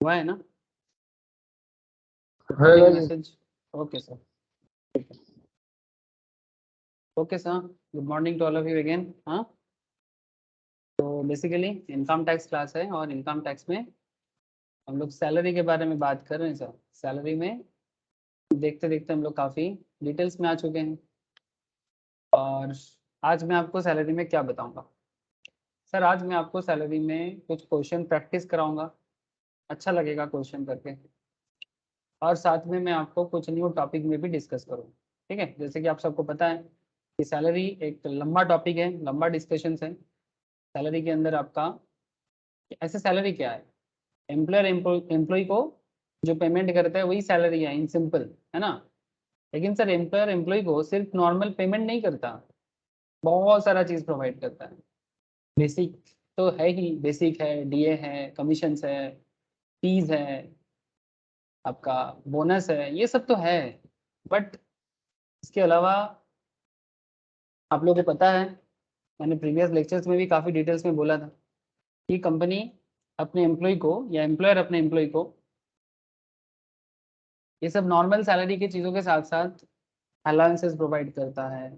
हुआ है ना? हाँ message. Okay sir, okay sir, good morning to all of you again. हाँ, तो बेसिकली इनकम टैक्स क्लास है और इनकम टैक्स में हम लोग सैलरी के बारे में बात कर रहे हैं सर। सैलरी में देखते देखते हम लोग काफ़ी डिटेल्स में आ चुके हैं और आज मैं आपको सैलरी में क्या बताऊंगा सर। आज मैं आपको सैलरी में कुछ क्वेश्चन प्रैक्टिस कराऊंगा, अच्छा लगेगा क्वेश्चन करके, और साथ में मैं आपको कुछ न्यू टॉपिक में भी डिस्कस करूँगा। ठीक है, जैसे कि आप सबको पता है कि सैलरी एक लंबा टॉपिक है, लंबा डिस्कशन है। सैलरी के अंदर आपका ऐसे सैलरी क्या है, एम्प्लॉयर एम्प्लॉय को जो पेमेंट करता है वही सैलरी है इन सिंपल, है ना। लेकिन सर एम्प्लॉयर एम्प्लॉय को सिर्फ नॉर्मल पेमेंट नहीं करता, बहुत सारा चीज़ प्रोवाइड करता है। बेसिक तो है ही, बेसिक है, डीए है, कमीशंस है, फीस है, आपका बोनस है, ये सब तो है। बट इसके अलावा आप लोगों को पता है, मैंने प्रीवियस लेक्चर्स में भी काफ़ी डिटेल्स में बोला था कि कंपनी अपने एम्प्लॉय को या एम्प्लॉयर अपने एम्प्लॉय को ये सब नॉर्मल सैलरी की चीज़ों के साथ साथ अलाउंसेस प्रोवाइड करता है,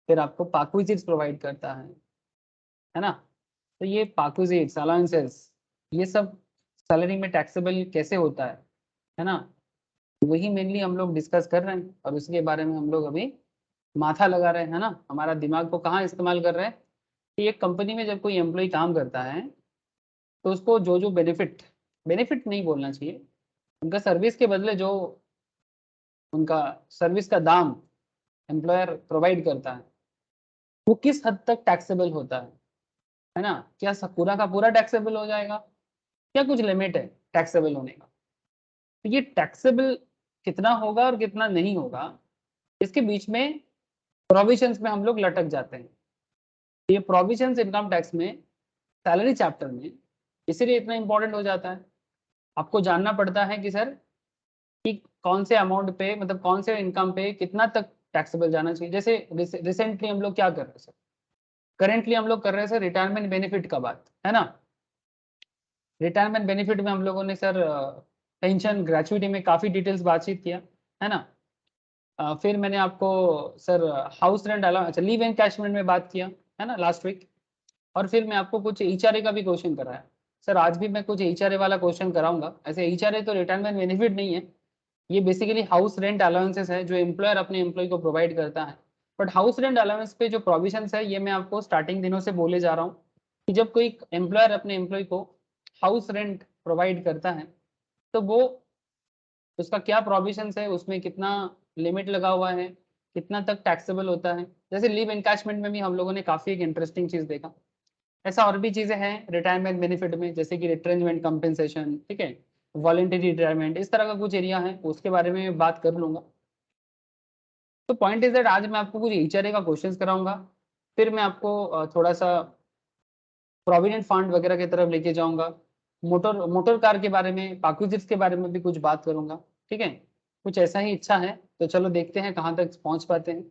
फिर आपको पाक्विजिट्स प्रोवाइड करता है ना। तो ये पाक्विजिट्स अलाउंसेस ये सब सैलरी में टैक्सेबल कैसे होता है ना, वही मेनली हम लोग डिस्कस कर रहे हैं और उसके बारे में हम लोग अभी माथा लगा रहे हैं, है ना। हमारा दिमाग को कहाँ इस्तेमाल कर रहे हैं कि एक कंपनी में जब कोई एम्प्लॉय काम करता है तो उसको जो जो बेनिफिट, बेनिफिट नहीं बोलना चाहिए, उनका सर्विस के बदले जो उनका सर्विस का दाम एम्प्लॉयर प्रोवाइड करता है वो किस हद तक टैक्सेबल होता है ना। क्या सब पूरा का पूरा टैक्सेबल हो जाएगा, क्या कुछ लिमिट है टैक्सेबल होने का। तो ये टैक्सेबल कितना होगा और कितना नहीं होगा, इसके बीच में प्रोविजंस में हम लोग लटक जाते हैं। ये प्रोविजंस इनकम टैक्स में सैलरी चैप्टर में इसीलिए इतना इंपॉर्टेंट हो जाता है। आपको जानना पड़ता है कि सर कि कौन से अमाउंट पे, मतलब कौन से इनकम पे कितना तक टैक्सेबल जाना चाहिए। जैसे रिसेंटली हम लोग क्या कर रहे हैं सर, करेंटली हम लोग कर रहे हैं सर रिटायरमेंट बेनिफिट का बात, है ना। रिटायरमेंट बेनिफिट में हम लोगों ने सर पेंशन ग्रेचुइटी में काफ़ी डिटेल्स बातचीत किया, है ना। फिर मैंने आपको सर हाउस रेंट अलाउ, अच्छा लीव एनकैशमेंट में बात किया, है ना, लास्ट वीक। और फिर मैं आपको कुछ एचआरए का भी क्वेश्चन कराया सर। आज भी मैं कुछ एचआरए वाला क्वेश्चन कराऊंगा। ऐसे एचआरए तो रिटायरमेंट बेनिफिट नहीं है, ये बेसिकली हाउस रेंट अलाउंसेस है जो एम्प्लॉयर अपने एम्प्लॉय को प्रोवाइड करता है। बट हाउस रेंट अलाउंस पे जो प्रोविजंस है ये मैं आपको स्टार्टिंग दिनों से बोले जा रहा हूँ कि जब कोई एम्प्लॉयर अपने एम्प्लॉय को हाउस रेंट प्रोवाइड करता है तो वो उसका क्या प्रोविजंस है, उसमें कितना लिमिट लगा हुआ है, कितना तक टैक्सेबल होता है। जैसे लीव एनकैशमेंट में भी हम लोगों ने काफ़ी एक इंटरेस्टिंग चीज़ देखा। ऐसा और भी चीज़ें हैं रिटायरमेंट बेनिफिट में, जैसे कि रिट्रेंचमेंट कंपेंसेशन, ठीक है, वॉलंटरी रिटायरमेंट, इस तरह का कुछ एरिया है, उसके बारे में बात कर लूँगा। तो पॉइंट इज दैट आज मैं आपको कुछ एचआरए का क्वेश्चंस कराऊंगा, फिर मैं आपको थोड़ा सा प्रोविडेंट फंड वगैरह की तरफ लेके जाऊंगा, मोटर मोटर कार के बारे में, पाक्विजिट्स के बारे में भी कुछ बात करूंगा। ठीक है, कुछ ऐसा ही इच्छा है, तो चलो देखते हैं कहाँ तक पहुँच पाते हैं।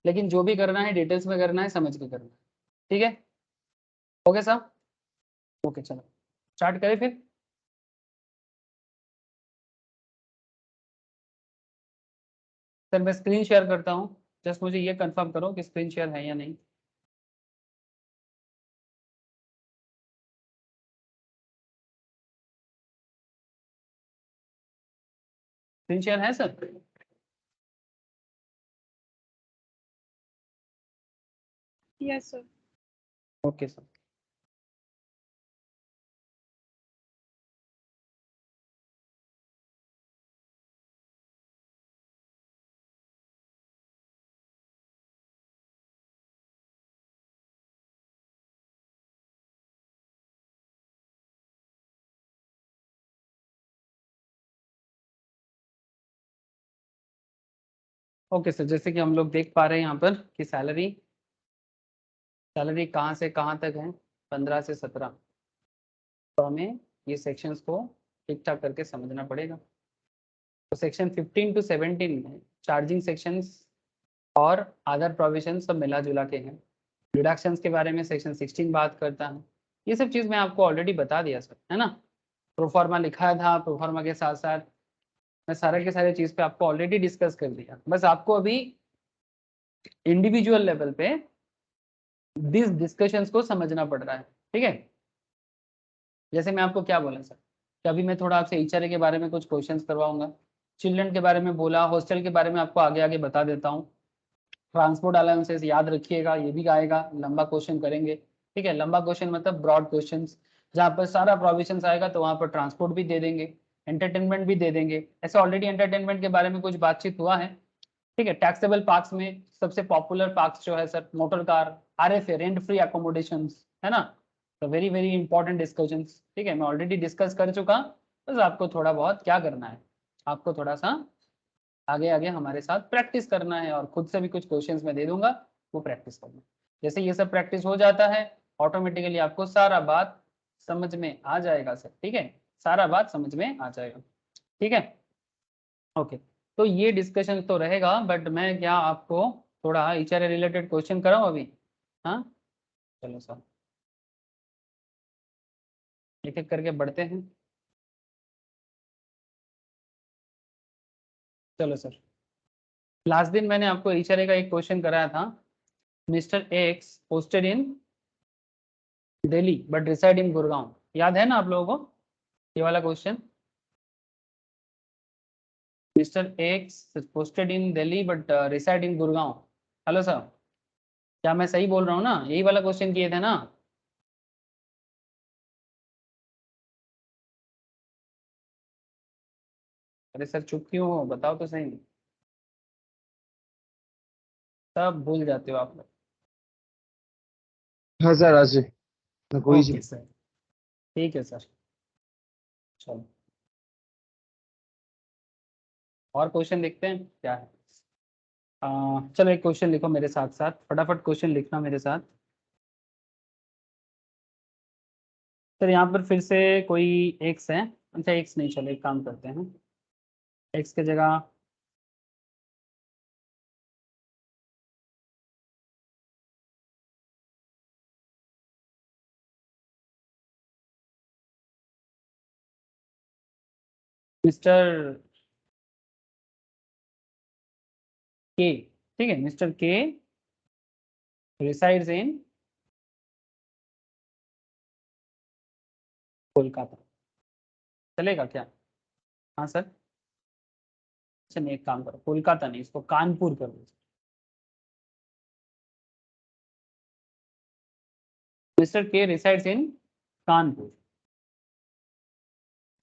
लेकिन जो भी करना है डिटेल्स में करना है, समझ के करना है। ठीक है, ओके सर, ओके चलो स्टार्ट करें फिर। सर मैं स्क्रीन शेयर करता हूँ, जस्ट मुझे ये कंफर्म करो कि स्क्रीन शेयर है या नहीं। स्क्रीन शेयर है sir? Yes sir. Okay sir, okay sir, जैसे कि हम लोग देख पा रहे हैं यहाँ पर कि सैलरी सैलरी कहाँ से कहाँ तक है, 15 से 17। तो हमें ये सेक्शंस को ठीक ठाक करके समझना पड़ेगा। तो सेक्शन 15 टू 17 में चार्जिंग सेक्शंस और अदर प्रोविजन सब मिला जुला के हैं। डिडक्शंस के बारे में सेक्शन 16 बात करता है। ये सब चीज़ मैं आपको ऑलरेडी बता दिया सर, है ना। प्रोफार्मा लिखा था, प्रोफार्मा के साथ साथ मैं सारे के सारे चीज पे आपको ऑलरेडी डिस्कस कर दिया, बस आपको अभी इंडिविजुअल लेवल पे दिस डिस्कशंस को समझना पड़ रहा है। ठीक है, जैसे मैं आपको क्या बोला सर कि अभी मैं थोड़ा आपसे एचआरए के बारे में कुछ क्वेश्चंस करवाऊंगा, चिल्ड्रन के बारे में बोला, हॉस्टल के बारे में आपको आगे आगे बता देता हूँ, ट्रांसपोर्ट अलाउंसेस याद रखिएगा, ये भी आएगा, लंबा क्वेश्चन करेंगे। ठीक है, लंबा क्वेश्चन मतलब ब्रॉड क्वेश्चन, जहाँ पर सारा प्रोविजन आएगा तो वहाँ पर ट्रांसपोर्ट भी दे देंगे, एंटरटेनमेंट भी दे देंगे। ऐसे ऑलरेडी एंटरटेनमेंट के बारे में कुछ बातचीत हुआ है। ठीक है, टैक्सेबल पार्क्स में सबसे पॉपुलर पार्क्स जो है sir motor car, RFA rent free accommodation, है ना, तो वेरी वेरी इंपॉर्टेंट डिस्कशन। ठीक है, मैं ऑलरेडी डिस्कस कर चुका, बस आपको थोड़ा बहुत क्या करना है, आपको थोड़ा सा आगे आगे हमारे साथ प्रैक्टिस करना है, और खुद से भी कुछ क्वेश्चंस मैं दे दूंगा, वो प्रैक्टिस करना। जैसे ये सब प्रैक्टिस हो जाता है ऑटोमेटिकली आपको सारा बात समझ में आ जाएगा सर। ठीक है, सारा बात समझ में आ जाएगा। ठीक है, ओके, तो ये डिस्कशन तो रहेगा, बट मैं क्या आपको थोड़ा एचआरए रिलेटेड क्वेश्चन कराऊं अभी? हाँ, चलो सर, एक एक करके बढ़ते हैं। चलो सर, लास्ट दिन मैंने आपको एचआरए का एक क्वेश्चन कराया था, mister X posted in Delhi but reside in Gurgaon, याद है ना आप लोगों को ये वाला question? Mister X posted in Delhi but reside in Gurgaon. Hello sir, क्या मैं सही बोल रहा हूँ ना? यही वाला क्वेश्चन किए थे ना? अरे सर चुप क्यों हो, बताओ तो सही, सब भूल जाते हो आप लोग। हाँ सर, आज कोई ओके सर, ठीक है सर, चलो और क्वेश्चन देखते हैं क्या है। चलो एक क्वेश्चन लिखो मेरे साथ साथ, फटाफट क्वेश्चन लिखना मेरे साथ। सर यहाँ पर फिर से कोई एक्स है, अच्छा एक्स नहीं, चलो एक काम करते हैं, एक्स की जगह मिस्टर के, ठीक है, मिस्टर के रिसाइड्स इन कोलकाता, चलेगा क्या? हाँ सर, अच्छा नहीं, एक काम करो, कोलकाता नहीं, इसको कानपुर कर दो। Mister K resides in Kanpur,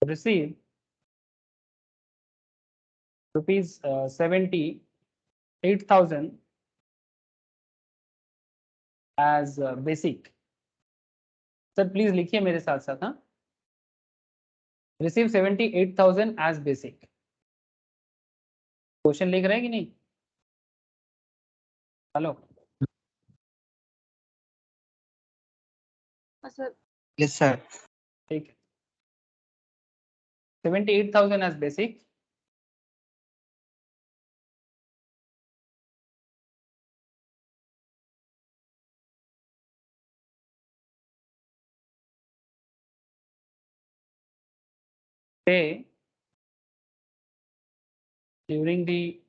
receive ₹78,000 as basic. Sir please लिखिए मेरे साथ साथ, हाँ, रिसीव 78,000 एज बेसिक। क्वेश्चन लिख रहे हैं कि नहीं? Hello, sir yes sir. ठीक है, 78,000 एज बेसिक, पे during the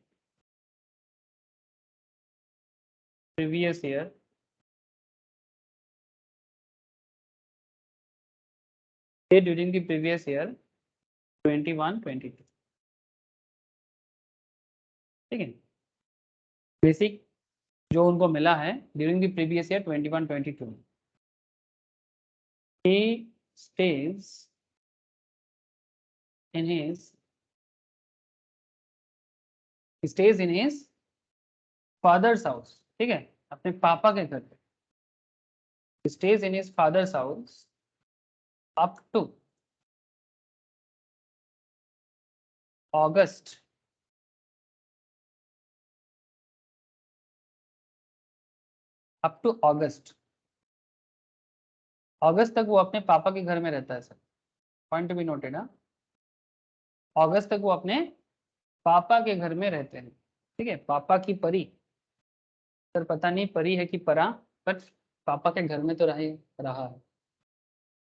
previous year during the previous year 21-22। ठीक है, बेसिक जो उनको मिला है during the previous year 21-22, he stays in his father's house. ठीक है, अपने पापा के घर पे, stays in his father's house up to August अगस्त तक वो अपने पापा के घर में रहता है सर, पॉइंट बी नोटेड। हाँ, अगस्त तक वो अपने पापा के घर में रहते हैं। ठीक है, पापा की परी, सर पता नहीं परी है कि परा, बट पापा के घर में तो रहा है।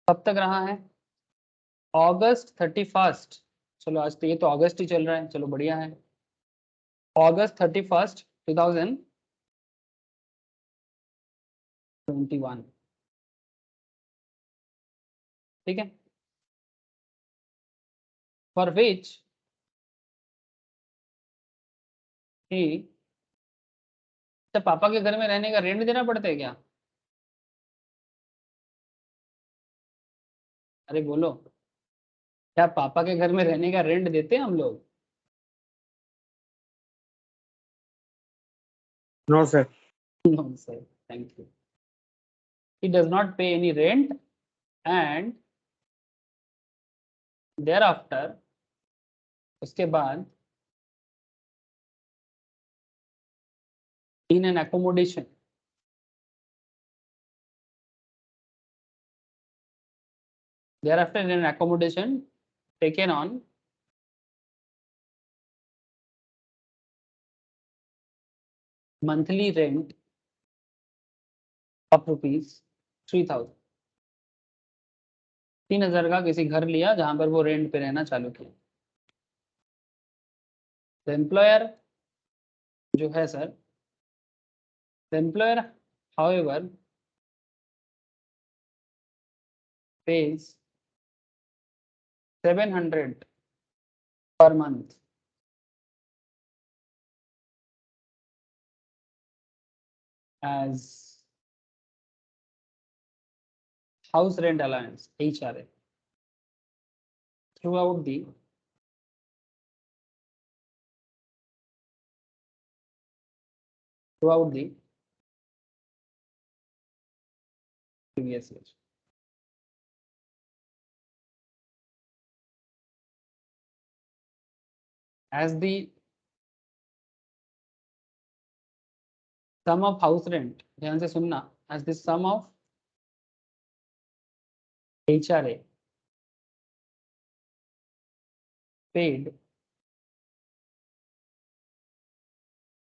कब तक रहा है? अगस्त 31, चलो आज तो ये तो अगस्त ही चल रहा है, चलो बढ़िया है। अगस्त 31, 2021, ठीक है। फॉर विच ही, तो पापा के घर में रहने का रेंट देना पड़ता है क्या? अरे बोलो, क्या पापा के घर में रहने का रेंट देते हैं हम लोग? No sir. No sir, thank you. He does not pay any rent and thereafter, उसके बाद in an accommodation, thereafter in an accommodation taken on monthly rent of rupees 3000, 3000 का किसी घर लिया जहां पर वो रेंट पे रहना चालू किया। द एम्प्लॉयर जो है sir, the employer however pays 700 per month as house rent allowance HRA throughout the previous year. As the sum of house rent, ध्यान से सुनना, as the sum of HRA paid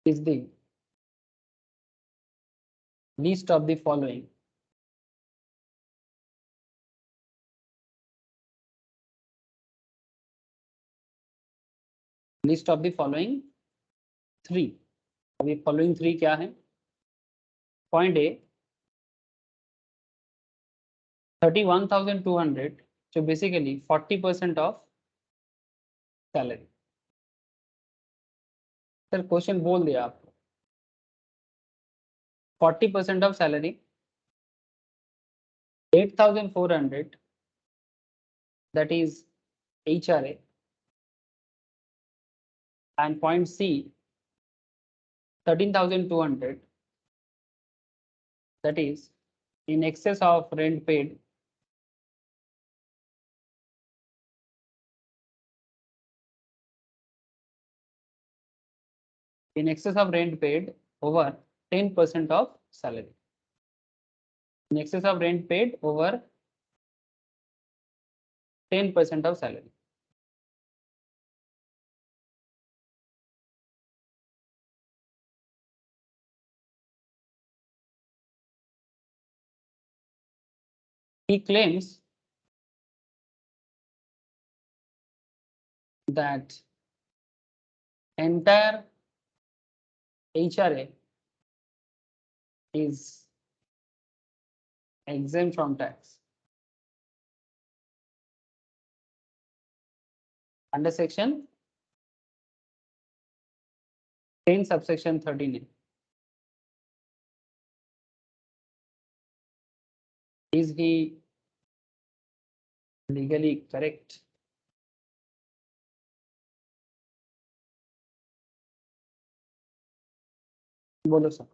is the least of the following. List of the following three. अभी following three क्या है? Point A, 31,200, जो basically 40% of salary. Sir question बोल दिया आपको, 40% of salary, 8,400, that is HRA, and point C, 13,200, that is in excess of rent paid, in excess of rent paid over 10% of salary. In excess of rent paid over 10% of salary. He claims that entire HRA is exempt from tax under section 10 subsection 13A. Is he legally correct? बोलो sir,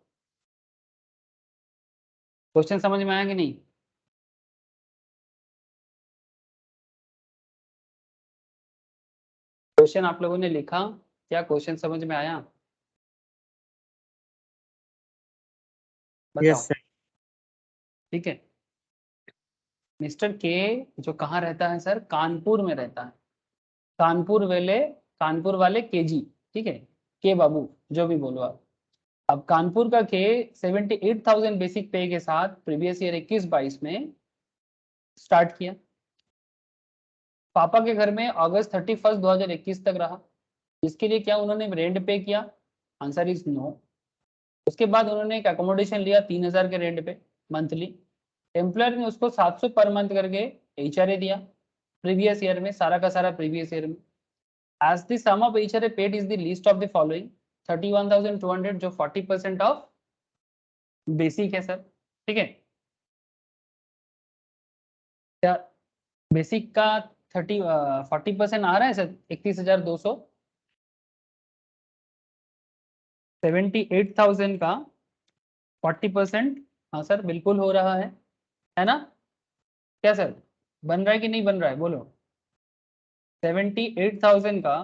question समझ में आया कि नहीं? Question आप लोगों ने लिखा, क्या क्वेश्चन समझ में आया? बताओ। Yes sir. ठीक है। मिस्टर के जो कहाँ रहता है सर? कानपुर में रहता है। कानपुर वाले केजी, ठीक है, के बाबू जो भी बोलो आप। अब कानपुर का के 78,000 बेसिक पे के साथ प्रीवियस ईयर 21-22 में स्टार्ट किया। पापा के घर में अगस्त 31 2021 तक रहा, इसके लिए क्या उन्होंने रेंट पे किया? Answer is no. उसके बाद उन्होंने एक एकोमोडेशन लिया 3000 के रेंट पे मंथली, एम्प्लॉयर ने उसको 700 पर मंथ करके एचआरए दिया प्रीवियस ईयर में, सारा का सारा प्रीवियस ईयर में। As the sum of HRA paid is the least of the following, 31,200 जो 40% ऑफ बेसिक है सर, ठीक है। क्या बेसिक का 40% आ रहा है सर? 31,200, 78,000 का 40%, हाँ सर बिल्कुल हो रहा है ना? क्या सर बन रहा है कि नहीं बन रहा है, बोलो। 78,000 का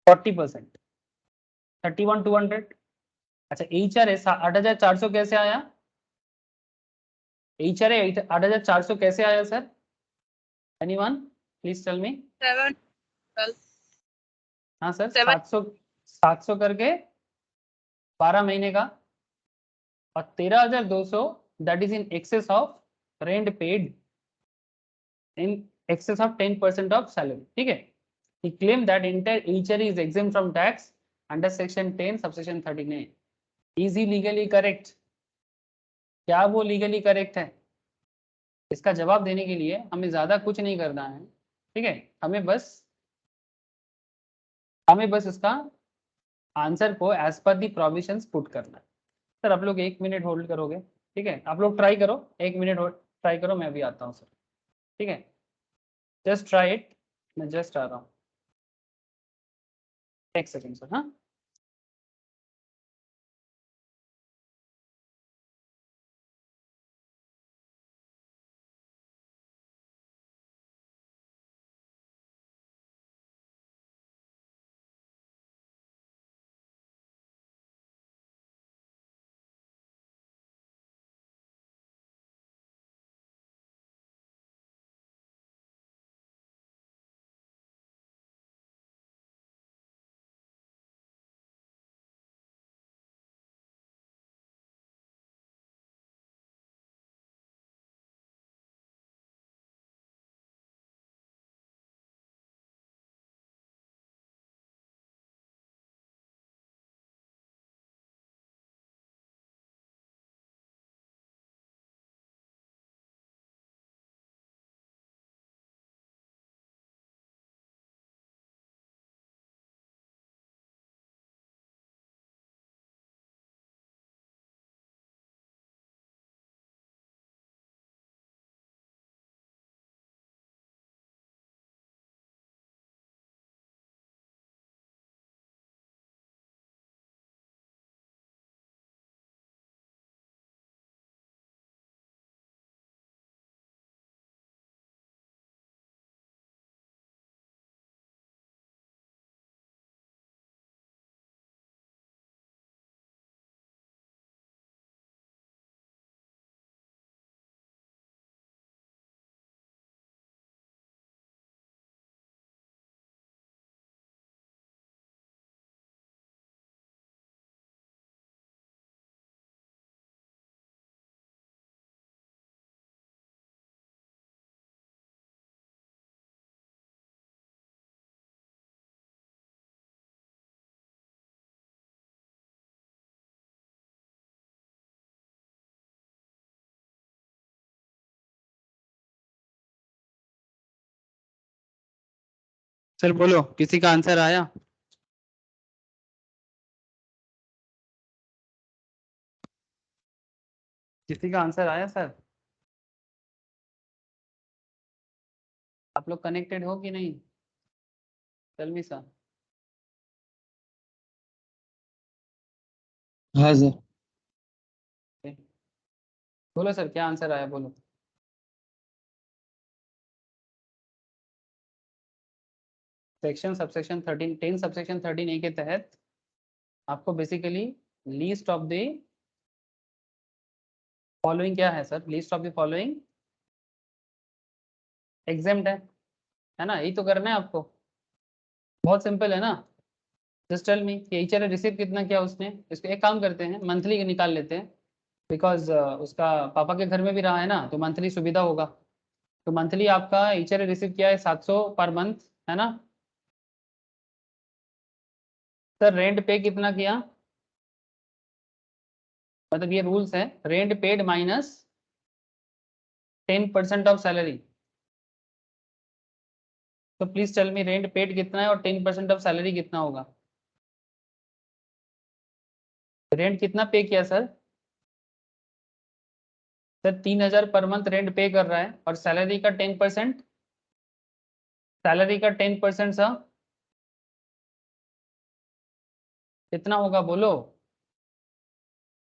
40%, 31,200। अच्छा एचआरए 8,400 कैसे आया? एचआरए 8,400 कैसे आया sir? Anyone please tell me. 7 12 हाँ सर 7 700 करके 12 महीने का, और 13,200 that is in excess of rent paid, in excess of 10% of salary, ठीक है। He claimed that entire HRE is exempt from tax under section 10 subsection 13A. Is he legally correct? क्या वो legally correct है? इसका जवाब देने के लिए हमें ज्यादा कुछ नहीं करना है, ठीक है। हमें बस इसका आंसर को एज पर दी प्रोविजंस पुट करना है। सर आप लोग 1 मिनट होल्ड करोगे, ठीक है? आप लोग ट्राई करो, 1 मिनट ट्राई करो, मैं भी आता हूँ सर, ठीक है। जस्ट ट्राई इट, मैं जस्ट आ रहा हूँ, एक सेकेंड सर। हाँ सर बोलो, किसी का आंसर आया? किसी का आंसर आया सर? आप लोग कनेक्टेड हो कि नहीं? Tell me sir. हाँ सर। बोलो सर क्या आंसर आया, बोलो। सेक्शन सबसेक्शन 13 10 सबसेक्शन 13A के तहत आपको basically least of the following क्या है sir? Least of the following examined है ना? यही तो करना है आपको, बहुत सिंपल है ना। जस्ट टेल मी कि एचआरए रिसीव कितना किया उसने, इसको एक काम करते हैं मंथली निकाल लेते हैं, बिकॉज उसका पापा के घर में भी रहा है ना, तो मंथली सुविधा होगा। तो मंथली आपका एचआरए रिसीव किया है 700 पर मंथ, है ना सर। रेंट पे कितना किया, मतलब ये रूल्स है, rent paid minus 10% of salary. तो please tell me rent paid कितना है और 10% ऑफ सैलरी कितना होगा। रेंट कितना पे किया sir? Sir 3000 per month rent पे कर रहा है और सैलरी का 10%, सैलरी का 10% सर कितना होगा बोलो।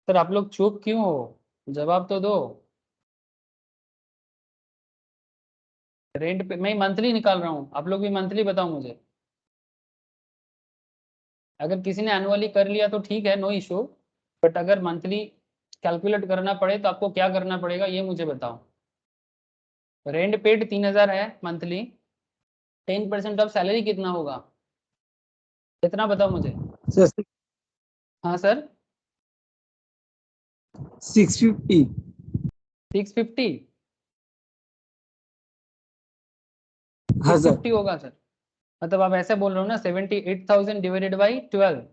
सर आप लोग चुप क्यों हो, जवाब तो दो। रेंट पे मैं मंथली निकाल रहा हूँ, आप लोग भी मंथली बताओ मुझे। अगर किसी ने एनुअली कर लिया तो ठीक है, नो इशू, बट अगर मंथली कैलकुलेट करना पड़े तो आपको क्या करना पड़ेगा ये मुझे बताओ। रेंट पेड 3000 है मंथली, 10% ऑफ सैलरी कितना होगा, कितना बताओ मुझे। सर हाँ सर 650। 650, हाँ सर। 650 होगा सर। मतलब आप ऐसे बोल रहे हो ना 78,000 डिवाइडेड बाई 12,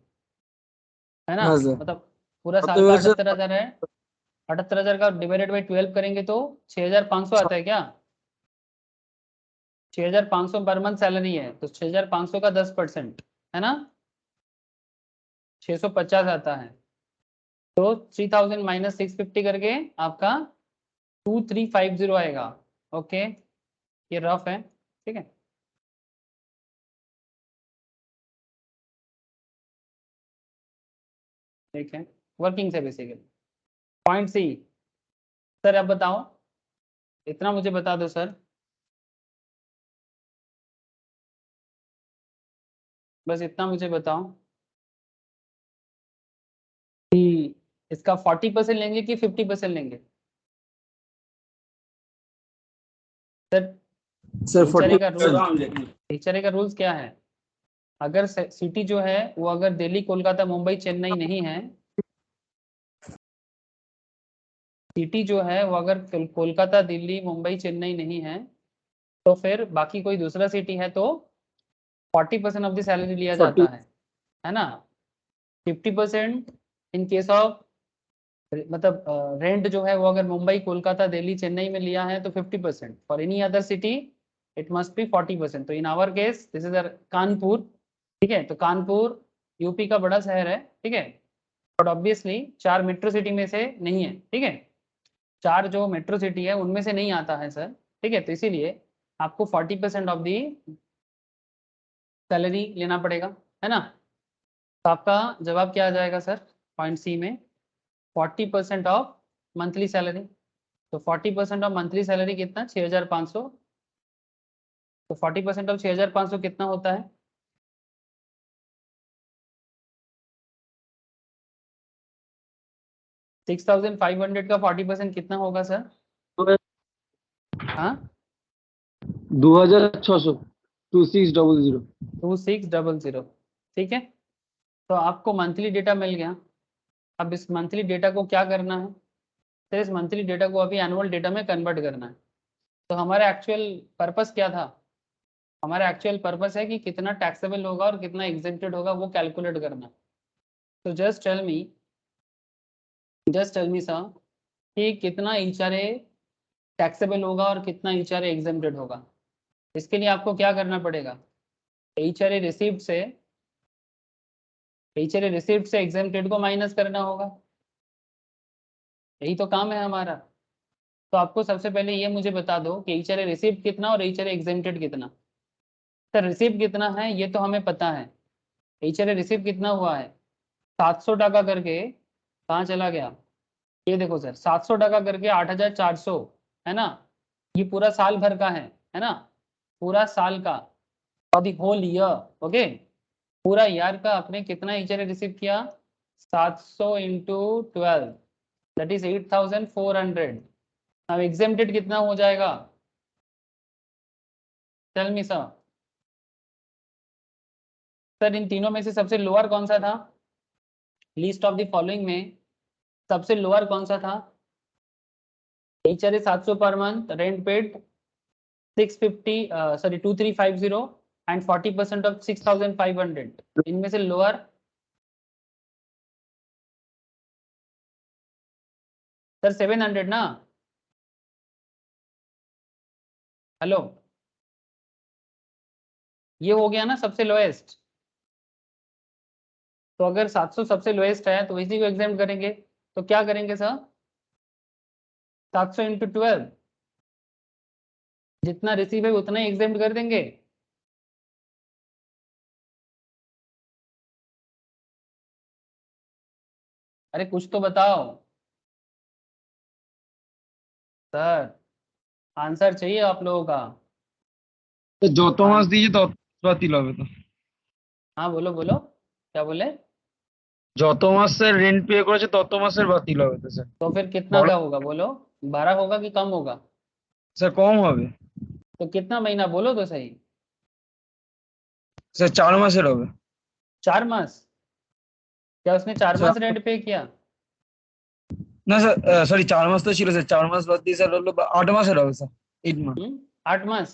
है ना, हाँ सर। मतलब पूरा साल का मतलब सर 78,000 है, 78,000 का डिवाइडेड बाई 12 करेंगे तो 6,500 आता है क्या। 6,500 पर मंथ सैलरी है तो 6,500 का 10%, है ना 650 आता है। तो 3000 माइनस 650 करके आपका 2350 आएगा। ओके, ये रफ है, ठीक है। ठीक है, वर्किंग से बेसिकली। पॉइंट सी, सर अब बताओ, इतना मुझे बता दो सर, बस इतना मुझे बताओ कि इसका 40% लेंगे कि 50% लेंगे। सर सर एचआरए का रूल, 40%। एचआरए का रूल्स क्या है, अगर सिटी जो है वो अगर दिल्ली कोलकाता मुंबई चेन्नई नहीं है, सिटी जो है वो अगर कोलकाता दिल्ली मुंबई चेन्नई नहीं है, तो फिर बाकी कोई दूसरा सिटी है तो 40% ऑफ द सैलरी लिया 40। जाता है ना। 50% इन केस ऑफ, मतलब रेंट जो है वो अगर मुंबई कोलकाता दिल्ली चेन्नई में लिया है तो 50%, for any other city it must be 40%। तो in our case this is Kanpur, ठीक है, तो कानपुर यूपी का बड़ा शहर है, ठीक है, बट ऑब्वियसली 4 मेट्रो सिटी में से नहीं है, ठीक है, 4 जो मेट्रो सिटी है उनमें से नहीं आता है सर, ठीक है, तो इसीलिए आपको 40% ऑफ दी सैलरी लेना पड़ेगा, है ना। तो आपका जवाब क्या आ जाएगा सर, पॉइंट सी में 40% ऑफ मंथली सैलरी। तो 40% ऑफ मंथली सैलरी कितना, 6,500, तो 40% ऑफ 6,500 कितना होता है, $6,500 का 40% कितना होगा सर। हाँ 2600। 2600। 2600, ठीक है। तो आपको मंथली डेटा मिल गया, अब इस मंथली डेटा को क्या करना है, तो इस मंथली डेटा को अभी एनुअल डेटा में कन्वर्ट करना है। तो हमारा एक्चुअल पर्पस क्या था, हमारा एक्चुअल पर्पस है कि कितना टैक्सेबल होगा और कितना एग्जेम्प्टेड होगा वो कैलकुलेट करना। तो जस्ट टेल मी सर कि कितना एचआरए टैक्सेबल होगा और कितना एचआरए एग्जेम्प्टेड होगा। इसके लिए आपको क्या करना पड़ेगा, एचआरए रिसीप्ट से, एचआरए रिसीप्ट से एग्जेम्प्टेड को माइनस करना होगा, यही तो काम है हमारा। तो आपको सबसे पहले ये मुझे बता दो कि एचआरए रिसीप्ट कितना और एचआरए एग्जेम्प्टेड कितना। सर रिसीप्ट कितना है ये तो हमें पता है, एचआरए रिसीप्ट कितना हुआ है 700 टका करके, कहाँ चला गया, ये देखो सर 700 टका करके 8,400, है ना, ये पूरा साल भर का है ना, पूरा साल का, for the whole year, okay, पूरा ईयर का आपने कितना एचआरए रिसीव किया, 700 इंटू 12, दैट इज 8,400। अब एग्जेम्प्टेड कितना हो जाएगा, टेल मी सर। सर इन तीनों में से सबसे लोअर कौन सा था, लिस्ट ऑफ द फॉलोइंग में सबसे लोअर कौन सा था, HRA 700 per month rent paid 650 sorry 2350 and 40% of 6500, इनमें से लोअर सर 700 ना। हेलो, ये हो गया ना सबसे लोएस्ट। तो अगर 700 सबसे लोएस्ट है तो इसी को एग्जाम करेंगे। तो क्या करेंगे सर, 700 इंटू 12, जितना रिसीव है उतना ही एग्जाम कर देंगे। अरे कुछ तो बताओ सर, आंसर चाहिए आप लोगों का। तो যত মাস हाँ দিয়েছে তত বাতিল হবে তো। हाँ, बोलो बोलो, क्या बोले। যত মাসের রেন্ট পে করেছে তত মাসের বাতিল হবে তো স্যার। तो फिर कितना বড় का होगा बोलो, 12 होगा कि कम होगा। স্যার কম হবে। तो कितना महीना बोलो तो सही। স্যার 4 মাসের হবে। 4 मास, क्या उसने 4 मास স্যার रेंट पे किया। না স্যার, সরি 4 মাস তো ছিল স্যার, 4 মাস বাদ দিয়ে স্যার হলো 8 মাসের হবে স্যার, 8 মান্থ। 8 मास,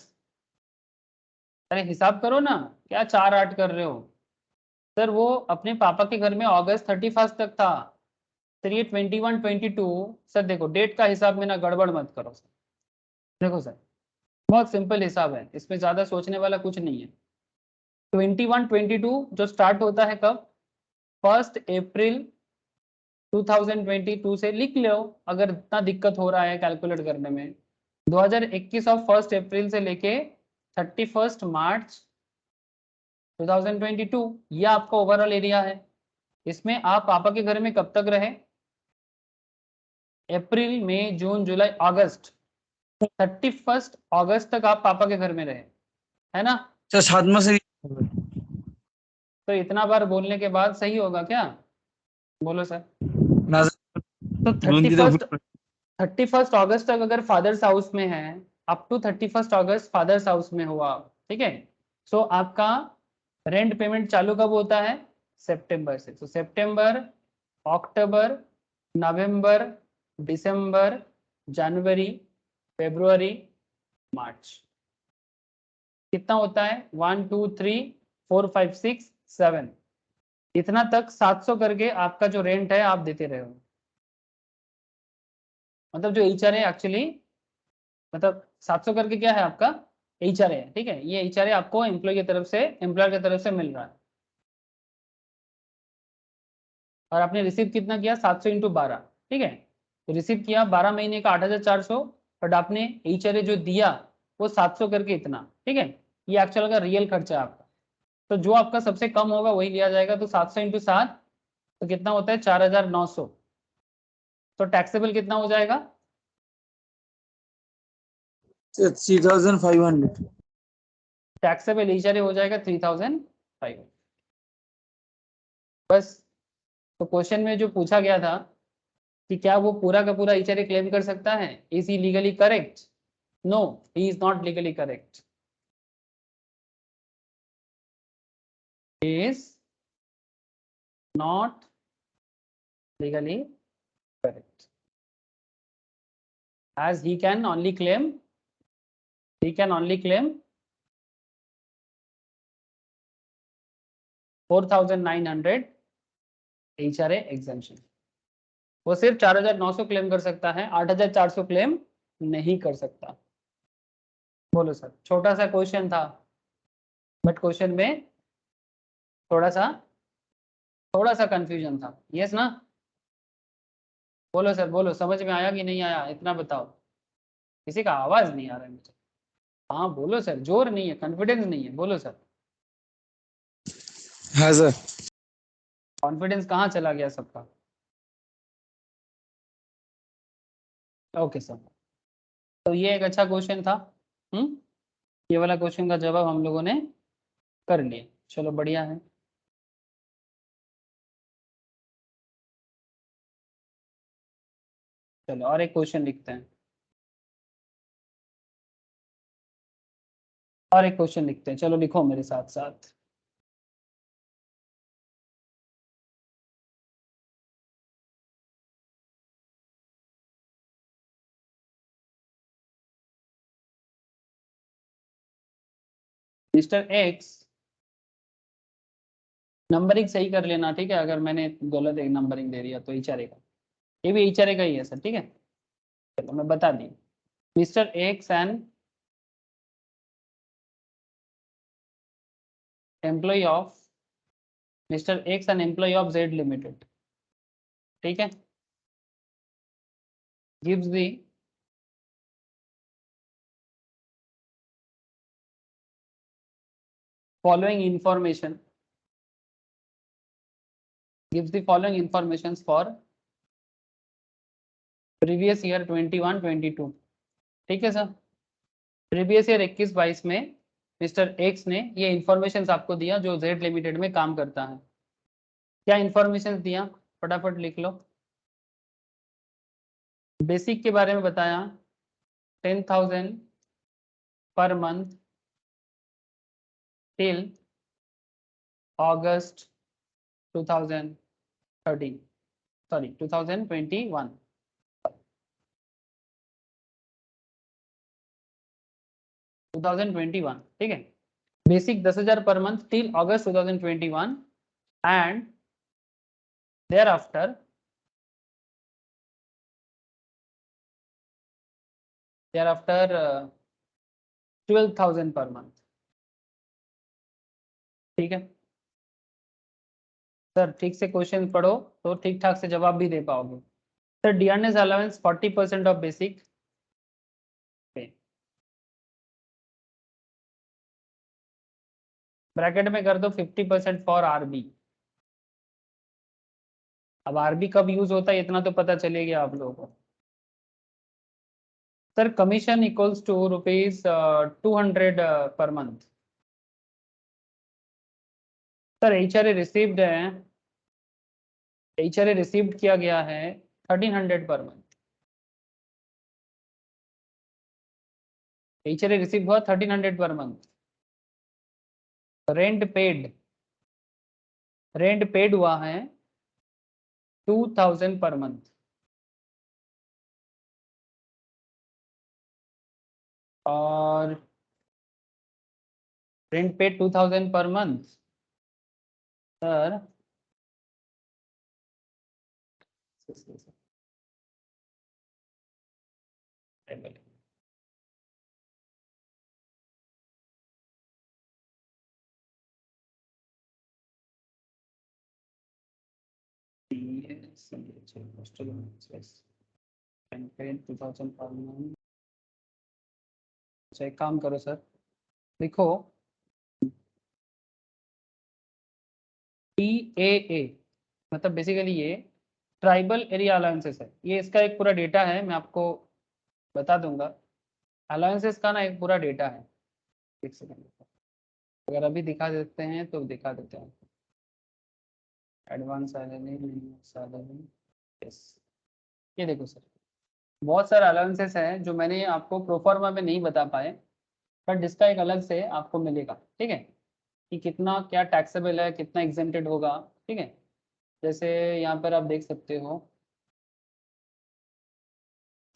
अरे हिसाब करो ना, क्या 4 8 कर रहे हो। सर वो अपने पापा के घर में अगस्त 31 तक था। सर ये 21 22, सर देखो डेट का हिसाब में ना गड़बड़ मत करो सर। देखो सर, बहुत सिंपल हिसाब है, इसमें ज्यादा सोचने वाला कुछ नहीं है। 21 22 जो स्टार्ट होता है कब, 1 अप्रैल 2022 से लिख लो, अगर इतना दिक्कत हो रहा है कैलकुलेट करने में। 2021 ऑफ 1 अप्रैल से लेके 31 मार्च 2022, ये आपका ओवरऑल एरिया है। इसमें आप पापा के घर में कब तक रहे, अप्रैल मई जून जुलाई अगस्त, 31 अगस्त तक आप पापा के घर में रहे, है ना। স্যার 7 মাসের হবে। तो इतना बार बोलने के बाद सही होगा क्या, बोलो सर। না तो স্যার थर्टी নন্দিতা ভুল फर्स्ट 31 अगस्त तक अगर फादर्स हाउस में है, up to 31 August father's house में हुआ, ठीक है। सो आपका रेंट पेमेंट चालू कब होता है, सितंबर से। तो सितंबर, अक्टूबर, नवंबर, दिसंबर, जनवरी, फरवरी, मार्च, कितना होता है 1 2 3 4 5 6 7, इतना तक 700 करके आपका जो रेंट है आप देते रहे हो। मतलब जो एच आर है एक्चुअली, मतलब 700 करके क्या है आपका एच आर है, ठीक है। ये एच आर आपको एम्प्लॉय की तरफ से, एम्प्लॉयर की तरफ से मिल रहा है। और आपने रिसीव कितना किया, 700 इंटू 12, ठीक है। तो रिसीव किया 12 महीने का 8,400, बट आपने एच आर जो दिया वो 700 करके इतना, ठीक है। ये एक्चुअल का रियल खर्चा है आपका। तो जो आपका सबसे कम होगा वही लिया जाएगा। तो 700 इंटू 7 तो कितना होता है 4,900। तो टैक्सेबल कितना हो जाएगा, স্যার 3500। टैक्सेबल एच आर हो जाएगा 3,500 बस। तो क्वेश्चन में जो पूछा गया था कि क्या वो पूरा का पूरा एच आर क्लेम कर सकता है, is he legally correct, no he is not legally correct, is not legally correct, as he can only claim 4,900 HRA exemption। वो सिर्फ 4,900 क्लेम कर सकता है, 8,400 क्लेम नहीं कर सकता। बोलो सर, छोटा सा क्वेश्चन था, बट क्वेश्चन में थोड़ा सा कंफ्यूजन था, यस ना। बोलो सर, बोलो, समझ में आया कि नहीं आया, इतना बताओ। किसी का आवाज नहीं आ रहा है मुझे। हाँ बोलो सर, जोर नहीं है, कॉन्फिडेंस नहीं है, बोलो सर। হ্যাঁ স্যার। कॉन्फिडेंस कहाँ चला गया सबका। ओके सर, तो ये एक अच्छा क्वेश्चन था। ये वाला क्वेश्चन का जवाब हम लोगों ने कर लिया, चलो बढ़िया है। चलो और एक क्वेश्चन लिखते हैं, और एक क्वेश्चन लिखते हैं, चलो लिखो मेरे साथ साथ। मिस्टर एक्स, नंबरिंग सही कर लेना, ठीक है, अगर मैंने गलत एक नंबरिंग दे दिया तो एचआरए का, ये भी एचआरए का ही है सर, ठीक है, चलो मैं बता दी। Mister X and employee of, mister X and employee of Z limited, ठीक है, gives the following information, gives the following informations for previous year 21-22, ठीक है सर। प्रीवियस ईयर 21-22 में मिस्टर एक्स ने ये इंफॉर्मेशन आपको दिया जो जेड लिमिटेड में काम करता है। क्या इंफॉर्मेशन दिया, फटाफट लिख लो। बेसिक के बारे में बताया 10,000 per month till August 2013, sorry 2021, ठीक है। Basic 10,000 per month till August 2021 and thereafter 12,000 per month, ठीक है सर। ठीक से क्वेश्चन पढ़ो तो ठीक ठाक से जवाब भी दे पाओगे। Sir dearness allowance 40% of basic, bracket में कर दो 50% फॉर आरबी। अब आरबी कब यूज होता है इतना तो पता चलेगा आप लोगों को। Sir commission equals to rupees 200 per month. Sir HRA received है, एचआरए रिसीव्ड किया गया है 1300 पर मंथ। एचआरए रिसीव हुआ 1300 पर मंथ। रेंट पेड हुआ है 2000 पर मंथ। और rent paid 2000 per month sir, एक काम करो सर, देखो TAA मतलब बेसिकली ये ट्राइबल एरिया अलाउंसेस है, ये इसका एक पूरा डेटा है, मैं आपको बता दूंगा। अलाउंसेस का ना एक पूरा डेटा है, एक सेकंड अगर अभी दिखा देते हैं तो दिखा देते हैं। एडवांस सैलरी, यस, ये देखो सर बहुत सारे अलाउंसेस हैं जो मैंने आपको प्रोफार्मा में नहीं बता पाए, बट जिसका एक अलग से आपको मिलेगा, ठीक है, कि कितना क्या टैक्सेबल है, कितना एग्जेम्प्टेड होगा, ठीक है। जैसे यहाँ पर आप देख सकते हो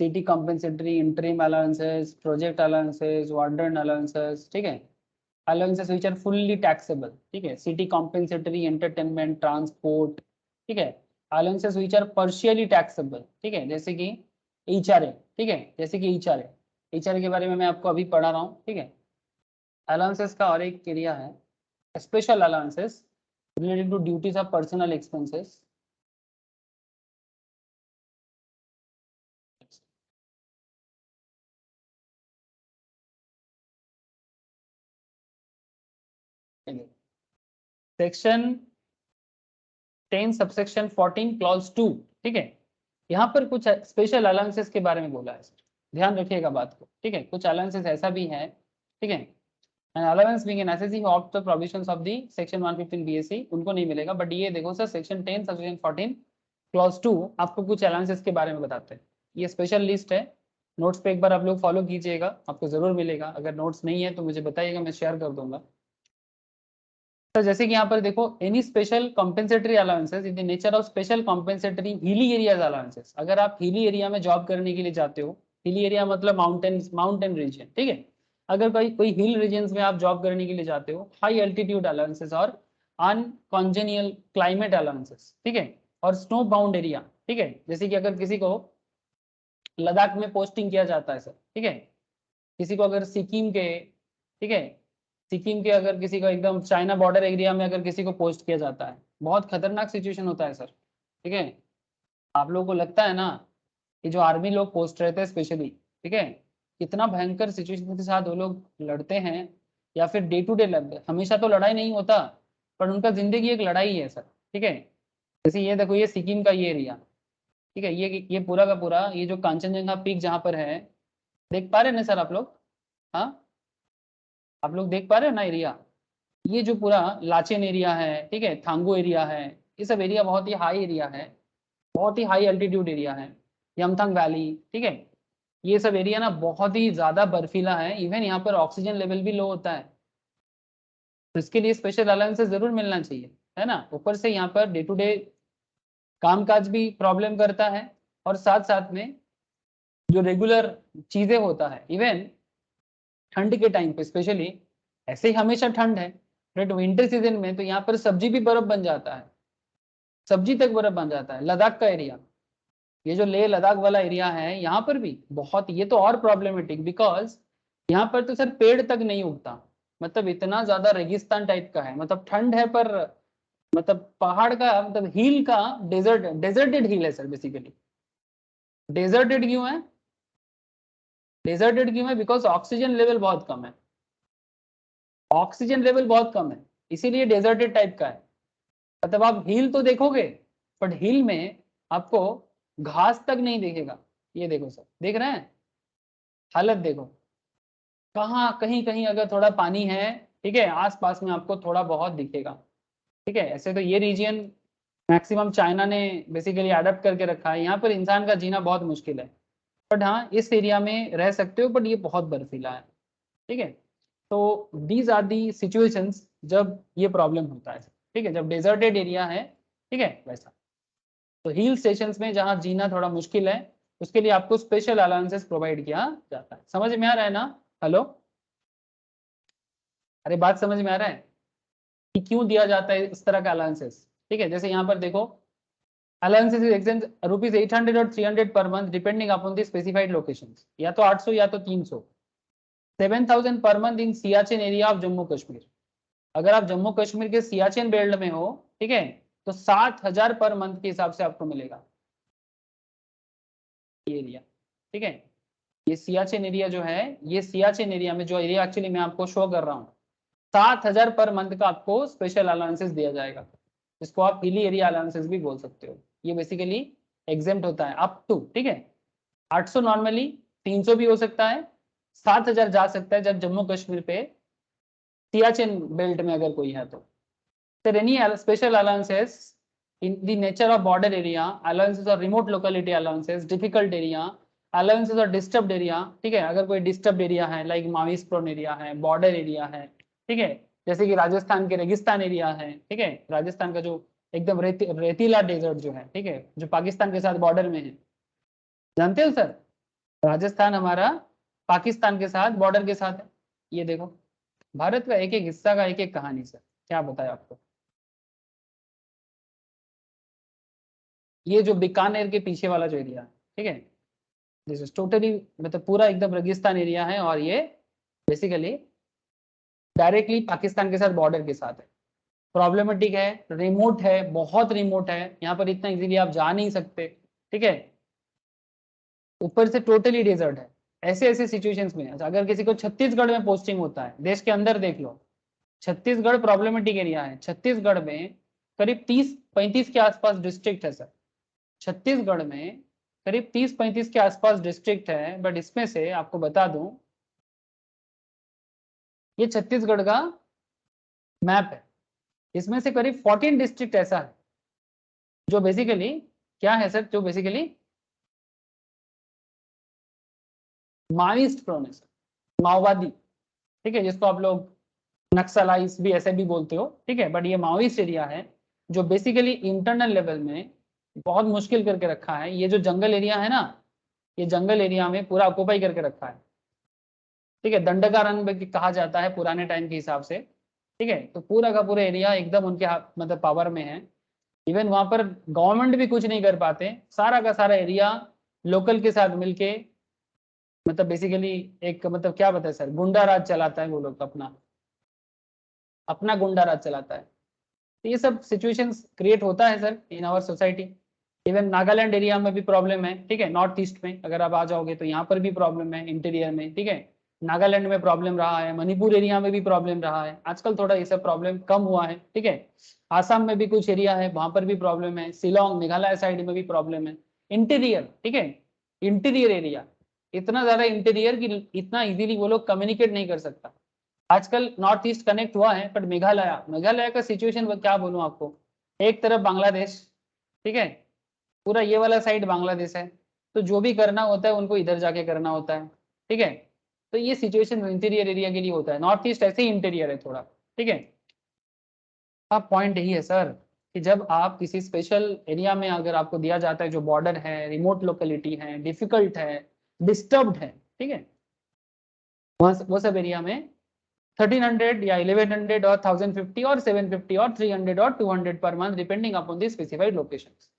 city compensatory, interim allowances, project allowances, warden allowances, ठीक है, allowances which are fully taxable, ठीक है, सिटी कॉम्पेंसेटरी, एंटरटेनमेंट, ट्रांसपोर्ट, ठीक है, allowances which are partially taxable, ठीक है, जैसे कि एचआरए, ठीक है, जैसे कि एचआरए के बारे में मैं आपको अभी पढ़ा रहा हूँ, ठीक है। अलाउंसेस का और एक एरिया है special allowances related to duties of personal expenses, section 10 subsection 14 clause 2, ठीक है, यहाँ पर कुछ स्पेशल अलाउंसेस के बारे में बोला है, ध्यान रखिएगा बात को, ठीक है। कुछ अलाउंसेस ऐसा भी है, ठीक है, and allowance being necessary of the provisions of the section 115 BSc उनको नहीं मिलेगा, बट ये देखो सर सेक्शन 10 सबसेक्शन 14 क्लॉज 2 आपको कुछ अलाउंसेस के बारे में बताते हैं। ये स्पेशल लिस्ट है, नोट्स पे एक बार आप लोग फॉलो कीजिएगा, आपको जरूर मिलेगा, अगर नोट्स नहीं है तो मुझे बताइएगा, मैं शेयर कर दूंगा। तो जैसे कि यहाँ पर देखो any special compensatory allowances in the nature of special compensatory hilly areas allowances, अगर आप हिली एरिया में जॉब करने के लिए जाते हो, हिली एरिया मतलब माउंटेन रीजन, ठीक है, अगर कोई हिल रीजन्स में आप जॉब करने के लिए जाते हो, हाई एल्टीट्यूड अलाउंसेस और अनकॉन्जेनियल क्लाइमेट अलाउंसेस, ठीक है, और स्नो बाउंड एरिया, ठीक है, जैसे कि अगर किसी को लद्दाख में पोस्टिंग किया जाता है सर, ठीक है, किसी को अगर सिक्किम के, ठीक है, सिक्किम के अगर किसी को एकदम चाइना बॉर्डर एरिया में अगर किसी को पोस्ट किया जाता है, बहुत खतरनाक सिचुएशन होता है सर, ठीक है। आप लोगों को लगता है ना कि जो आर्मी लोग पोस्ट रहते हैं स्पेशली, ठीक है, कितना भयंकर सिचुएशन के साथ वो लोग लड़ते हैं, या फिर डे टू डे हमेशा तो लड़ाई नहीं होता, पर उनका जिंदगी एक लड़ाई है सर, ठीक है। जैसे ये देखो, ये सिक्किम का ये एरिया, ठीक है, ये पूरा का पूरा ये जो कांचनजंगा पीक जहाँ पर है, देख पा रहे हैं ना सर आप लोग? हाँ, आप लोग देख पा रहे हैं ना एरिया? ये जो पूरा लाचेन एरिया है, ठीक है, थांगू एरिया है, ये सब एरिया बहुत ही हाई एरिया है, बहुत ही हाई एल्टीट्यूड एरिया है। यमथांग वैली, ठीक है, ये सब एरिया ना बहुत ही ज्यादा बर्फीला है, इवन यहाँ पर ऑक्सीजन लेवल भी लो होता है, तो इसके लिए स्पेशल अलाउंसेस जरूर मिलना चाहिए, है ना। ऊपर से यहाँ पर डे टू डे कामकाज भी प्रॉब्लम करता है, और साथ साथ में जो रेगुलर चीजें होता है, इवन ठंड के टाइम पे स्पेशली, ऐसे ही हमेशा ठंड है, बट विंटर सीजन में तो यहाँ पर सब्जी भी बर्फ बन जाता है, सब्जी तक बर्फ बन जाता है। लद्दाख का एरिया, ये जो लेह लद्दाख वाला एरिया है, यहाँ पर भी बहुत, ये तो और प्रॉब्लमेटिक, बिकॉज यहाँ पर तो सर पेड़ तक नहीं उगता, मतलब इतना ज्यादा रेगिस्तान टाइप का है, मतलब ठंड है पर मतलब पहाड़ का, मतलब हिल का डेजर्टेड हिल है सर बेसिकली। डेजर्टेड क्यों है? डेजर्टेड क्यों है? बिकॉज ऑक्सीजन लेवल बहुत कम है, ऑक्सीजन लेवल बहुत कम है, इसीलिए डेजर्टेड टाइप का है। मतलब आप हिल तो देखोगे, बट हिल में आपको घास तक नहीं दिखेगा। ये देखो सर, देख रहे हैं हालत? देखो कहाँ कहीं कहीं अगर थोड़ा पानी है, ठीक है, आसपास में आपको थोड़ा बहुत दिखेगा, ठीक है। ऐसे तो ये रीजन मैक्सिमम चाइना ने बेसिकली अडेप्ट करके रखा है, यहाँ पर इंसान का जीना बहुत मुश्किल है, बट हाँ इस एरिया में रह सकते हो, बट ये बहुत बर्फीला है, ठीक है। तो दीज आर दी सिचुएशंस जब ये प्रॉब्लम होता है, ठीक है, जब डेजर्टेड एरिया है, ठीक है, वैसा। तो हिल स्टेशंस में जहाँ जीना थोड़ा मुश्किल है, उसके लिए आपको स्पेशल अलाउंसेस प्रोवाइड किया जाता है। समझ में आ रहा है ना? हेलो, अरे बात समझ में आ रहा है कि क्यों दिया जाता है इस तरह का अलाउंसेस? ठीक है, जैसे यहाँ पर देखो, अलाउंसेस इज एक्सचेंज रुपीज 800 और 300 per month depending upon the specified locations, या तो 800 या तो 300। 7000 per month in Siachen area of Jammu Kashmir, अगर आप जम्मू कश्मीर के सियाचिन बेल्ट में हो, ठीक है, तो 7000 पर मंथ के हिसाब से आपको मिलेगा ये एरिया, ठीक है। ये सियाचिन एरिया जो है, ये सियाचिन एरिया में जो एरिया एक्चुअली मैं आपको शो कर रहा हूँ, 7000 पर मंथ का आपको स्पेशल अलाउंसेस दिया जाएगा, इसको आप हिली एरिया अलाउंसेस भी बोल सकते हो। ये बेसिकली एग्जेम्प्ट होता है अप टू, ठीक है, 800 नॉर्मली, 300 भी हो सकता है, 7000 जा सकता है जब जम्मू कश्मीर पे सियाचिन बेल्ट में अगर कोई है तो। Sir, any special allowances in the nature of border area, allowances or remote locality allowances, difficult area, allowances or disturbed area, ठीक है, अगर कोई disturbed area है, लाइक माविस प्रोन एरिया है, बॉर्डर एरिया है, ठीक है, जैसे कि राजस्थान के रेगिस्तान एरिया है, ठीक है, राजस्थान का जो एकदम रेतीला डेजर्ट जो है, ठीक है, जो पाकिस्तान के साथ बॉर्डर में है, जानते हो सर, राजस्थान हमारा पाकिस्तान के साथ बॉर्डर के साथ है। ये देखो भारत का एक एक हिस्सा का एक एक कहानी सर, क्या बताए आपको। ये जो बीकानेर के पीछे वाला जो एरिया है, ठीक है, दिस इज टोटली, मतलब पूरा एकदम रेगिस्तान एरिया है, और ये बेसिकली डायरेक्टली पाकिस्तान के साथ बॉर्डर के साथ है। प्रॉब्लमेटिक है, रिमोट है, बहुत रिमोट है, यहाँ पर इतना इजीली आप जा नहीं सकते, ठीक है, ऊपर से टोटली डेजर्ट है। ऐसे ऐसे सिचुएशंस में अगर किसी को छत्तीसगढ़ में पोस्टिंग होता है, देश के अंदर देख लो, छत्तीसगढ़ प्रॉब्लमेटिक एरिया है, छत्तीसगढ़ में करीब 30-35 के आसपास डिस्ट्रिक्ट है सर, छत्तीसगढ़ में करीब 30-35 के आसपास डिस्ट्रिक्ट है, बट इसमें से आपको बता दूं, ये छत्तीसगढ़ का मैप है, इसमें से करीब 14 डिस्ट्रिक्ट ऐसा है जो बेसिकली क्या है सर, जो बेसिकली माओइस्ट प्रोन है सर, माओवादी, ठीक है, जिसको आप लोग नक्सलाइज भी ऐसे भी बोलते हो, ठीक है, बट ये माओइस्ट एरिया है जो बेसिकली इंटरनल लेवल में बहुत मुश्किल करके रखा है। ये जो जंगल एरिया है ना, ये जंगल एरिया में पूरा ऑक्यूपाई करके रखा है, ठीक है, दंडकारण्य कहा जाता है पुराने टाइम के हिसाब से। ठीक है, तो पूरा का पूरा एरिया एकदम उनके मतलब पावर में है। इवन वहां पर गवर्नमेंट भी कुछ नहीं कर पाते, सारा का सारा एरिया लोकल के साथ मिलके मतलब बेसिकली एक मतलब क्या बताए सर, गुंडा राज चलाता है वो लोग, अपना अपना गुंडा राज चलाता है। तो ये सब सिचुएशंस क्रिएट होता है sir in our society. Even Nagaland area में भी प्रॉब्लम है। ठीक है, नॉर्थ ईस्ट में अगर आप आ जाओगे तो यहाँ पर भी प्रॉब्लम है इंटीरियर में। ठीक है, नागालैंड में प्रॉब्लम रहा है, मणिपुर एरिया में भी प्रॉब्लम रहा है, आजकल थोड़ा ये सब प्रॉब्लम कम हुआ है। ठीक है, आसाम में भी कुछ एरिया है वहां पर भी प्रॉब्लम है, शिलोंग मेघालय साइड में भी प्रॉब्लम है। इंटीरियर, ठीक है, इंटीरियर एरिया इतना ज्यादा इंटीरियर कि इतना इजीली वो लोग कम्युनिकेट नहीं कर सकता। आजकल नॉर्थ ईस्ट कनेक्ट हुआ है, बट मेघालय मेघालय का सिचुएशन क्या बोलूं आपको, एक तरफ बांग्लादेश, ठीक है, पूरा ये वाला साइड बांग्लादेश है, तो जो भी करना होता है उनको इधर जाके करना होता है। ठीक है, तो ये सिचुएशन इंटीरियर एरिया के लिए होता है, नॉर्थ ईस्ट ऐसे ही इंटीरियर है थोड़ा। ठीक है, अब पॉइंट यही है सर कि जब आप किसी स्पेशल एरिया में अगर आपको दिया जाता है जो बॉर्डर है, रिमोट लोकेलिटी है, डिफिकल्ट है, डिस्टर्ब्ड है, ठीक है, वो सब एरिया में 1300 या 1100 और 1050 और 750 और 300 और 200 per month depending upon the specified locations.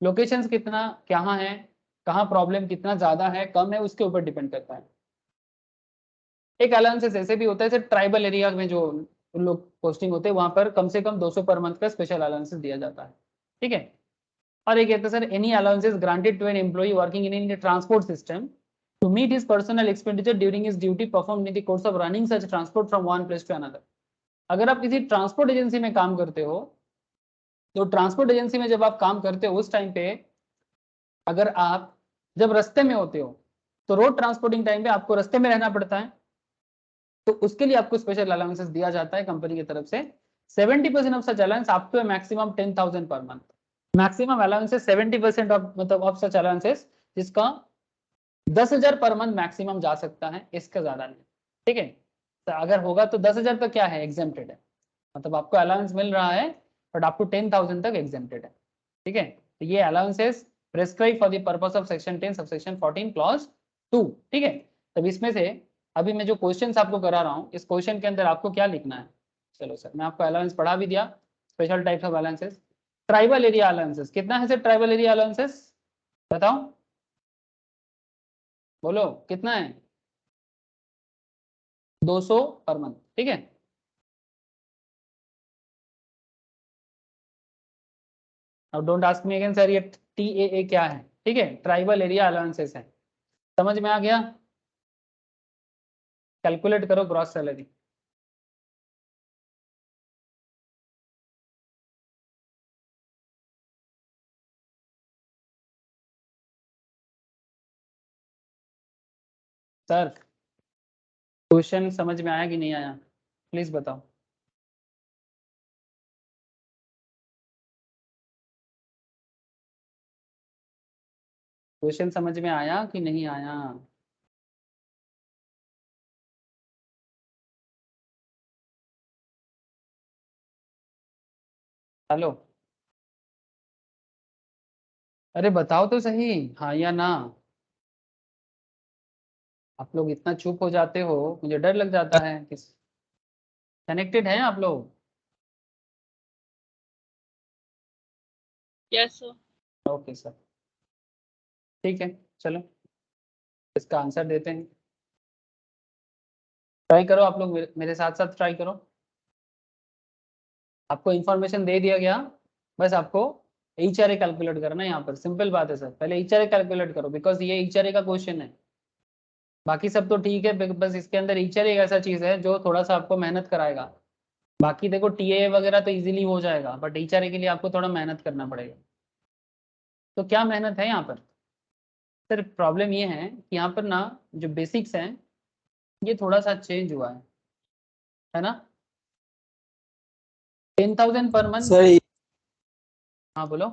Locations कितना कहाँ है, कहाँ प्रॉब्लम कितना ज्यादा है कम है उसके ऊपर डिपेंड करता है। एक अलाउंसेस ऐसे भी होता है सर, ट्राइबल एरिया में जो लोग पोस्टिंग होते हैं वहां पर कम से कम 200 पर मंथ का स्पेशल अलाउंसेस दिया जाता है। ठीक है, और एक कहता है sir any allowances granted to an employee working in in transport system to meet his personal expenditure during his duty performed in the course of running such transport from one place to another। अगर आप किसी transport agency में काम करते हो तो transport agency में जब आप काम करते हो उस टाइम पे अगर आप जब रास्ते में होते हो तो रोड ट्रांसपोर्टिंग टाइम पे आपको रास्ते में रहना पड़ता है, तो उसके लिए आपको स्पेशल अलाउंसेस दिया जाता है कंपनी की तरफ से। 70% of such allowance up to maximum 10,000 per month. Maximum allowances 70% of मतलब ऑफ सच अलाउंसेस जिसका 10,000 पर मंथ मैक्सिमम जा सकता है, इसका ज्यादा नहीं। ठीक है, तो अगर होगा तो 10,000 तो क्या है, एग्जेम्प्टेड है, मतलब आपको अलाउंस मिल रहा है बट अप टू 10,000 तक एग्जेम्प्टेड है। ठीक है, तो ये allowances prescribe for the purpose of section 10 subsection 14 clause 2। ठीक है, तब इसमें से अभी मैं जो क्वेश्चंस आपको करा रहा हूँ इस क्वेश्चन के अंदर आपको क्या लिखना है। चलो सर, मैं आपको अलाउंस पढ़ा भी दिया, special types of allowances. Tribal area allowances कितना है सर, ट्राइबल एरिया अलाउंसेस बताओ, बोलो कितना है, 200 पर मंथ। ठीक है, अब don't ask me again sir ये TAA क्या है। ठीक है, ट्राइबल एरिया अलाउंसेस है, समझ में आ गया। कैलकुलेट करो ग्रॉस सैलरी। सर क्वेश्चन समझ में आया कि नहीं आया, प्लीज बताओ। क्वेश्चन समझ में आया कि नहीं आया। हेलो, अरे बताओ तो सही, हाँ या ना। आप लोग इतना चुप हो जाते हो, मुझे डर लग जाता है। किस कनेक्टेड हैं आप लोग? Yes, sir. ओके सर, ठीक है, चलो इसका आंसर देते हैं। ट्राई करो आप लोग, मेरे साथ साथ ट्राई करो। आपको इन्फॉर्मेशन दे दिया गया, बस आपको HRA कैलकुलेट करना है। यहाँ पर सिंपल बात है सर, पहले HRA कैलकुलेट करो बिकॉज ये HRA का क्वेश्चन है। बाकी सब तो ठीक है, बस इसके अंदर HRA एक ऐसा चीज है जो थोड़ा सा आपको मेहनत कराएगा। बाकी देखो TA वगैरह तो इजीली हो जाएगा, बट HRA के लिए आपको थोड़ा मेहनत करना पड़ेगा। तो क्या मेहनत है यहाँ पर सर, प्रॉब्लम ये है कि यहाँ पर ना जो बेसिक्स हैं ये थोड़ा सा चेंज हुआ है ना। 10,000 पर मंथ। सर हाँ बोलो।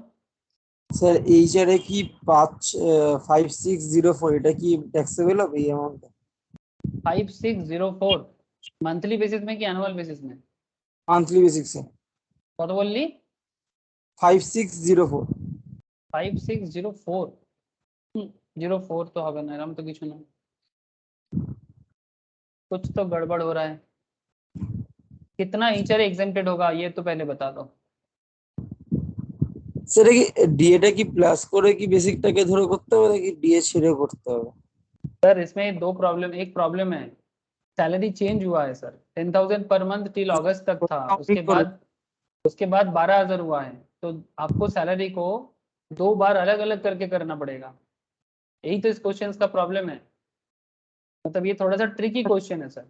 স্যার এইচআরএ কি 5604 এটা কি ট্যাক্সেবল হবে এই অ্যামাউন্ট? 5604 मंथली बेसिस में कि एनुअल बेसिस में? Monthly basic sir. কত বললি? 5604। 5604 04 তো হবে না, এরকম তো কিছু না। कुछ तो गड़बड़ हो रहा है। कितना ईचर एग्जेम्प्टेड होगा ये तो पहले बता दो। সেটা কি ডিএটা কি প্লাস করে কি বেসিকটাকে ধরে করতে হবে নাকি ডিএ ছেড়ে করতে হবে? सर इसमें दो प्रॉब्लम, एक प्रॉब्लम है सैलरी चेंज हुआ है sir. 10,000 per month till August तक था, Complete করে उसके बाद 12,000 हुआ है। तो आपको सैलरी को 2 बार अलग अलग करके करना पड़ेगा। यही तो इस क्वेश्चन का प्रॉब्लम है। मतलब ये थोड़ा सा ट्रिकी क्वेश्चन है सर।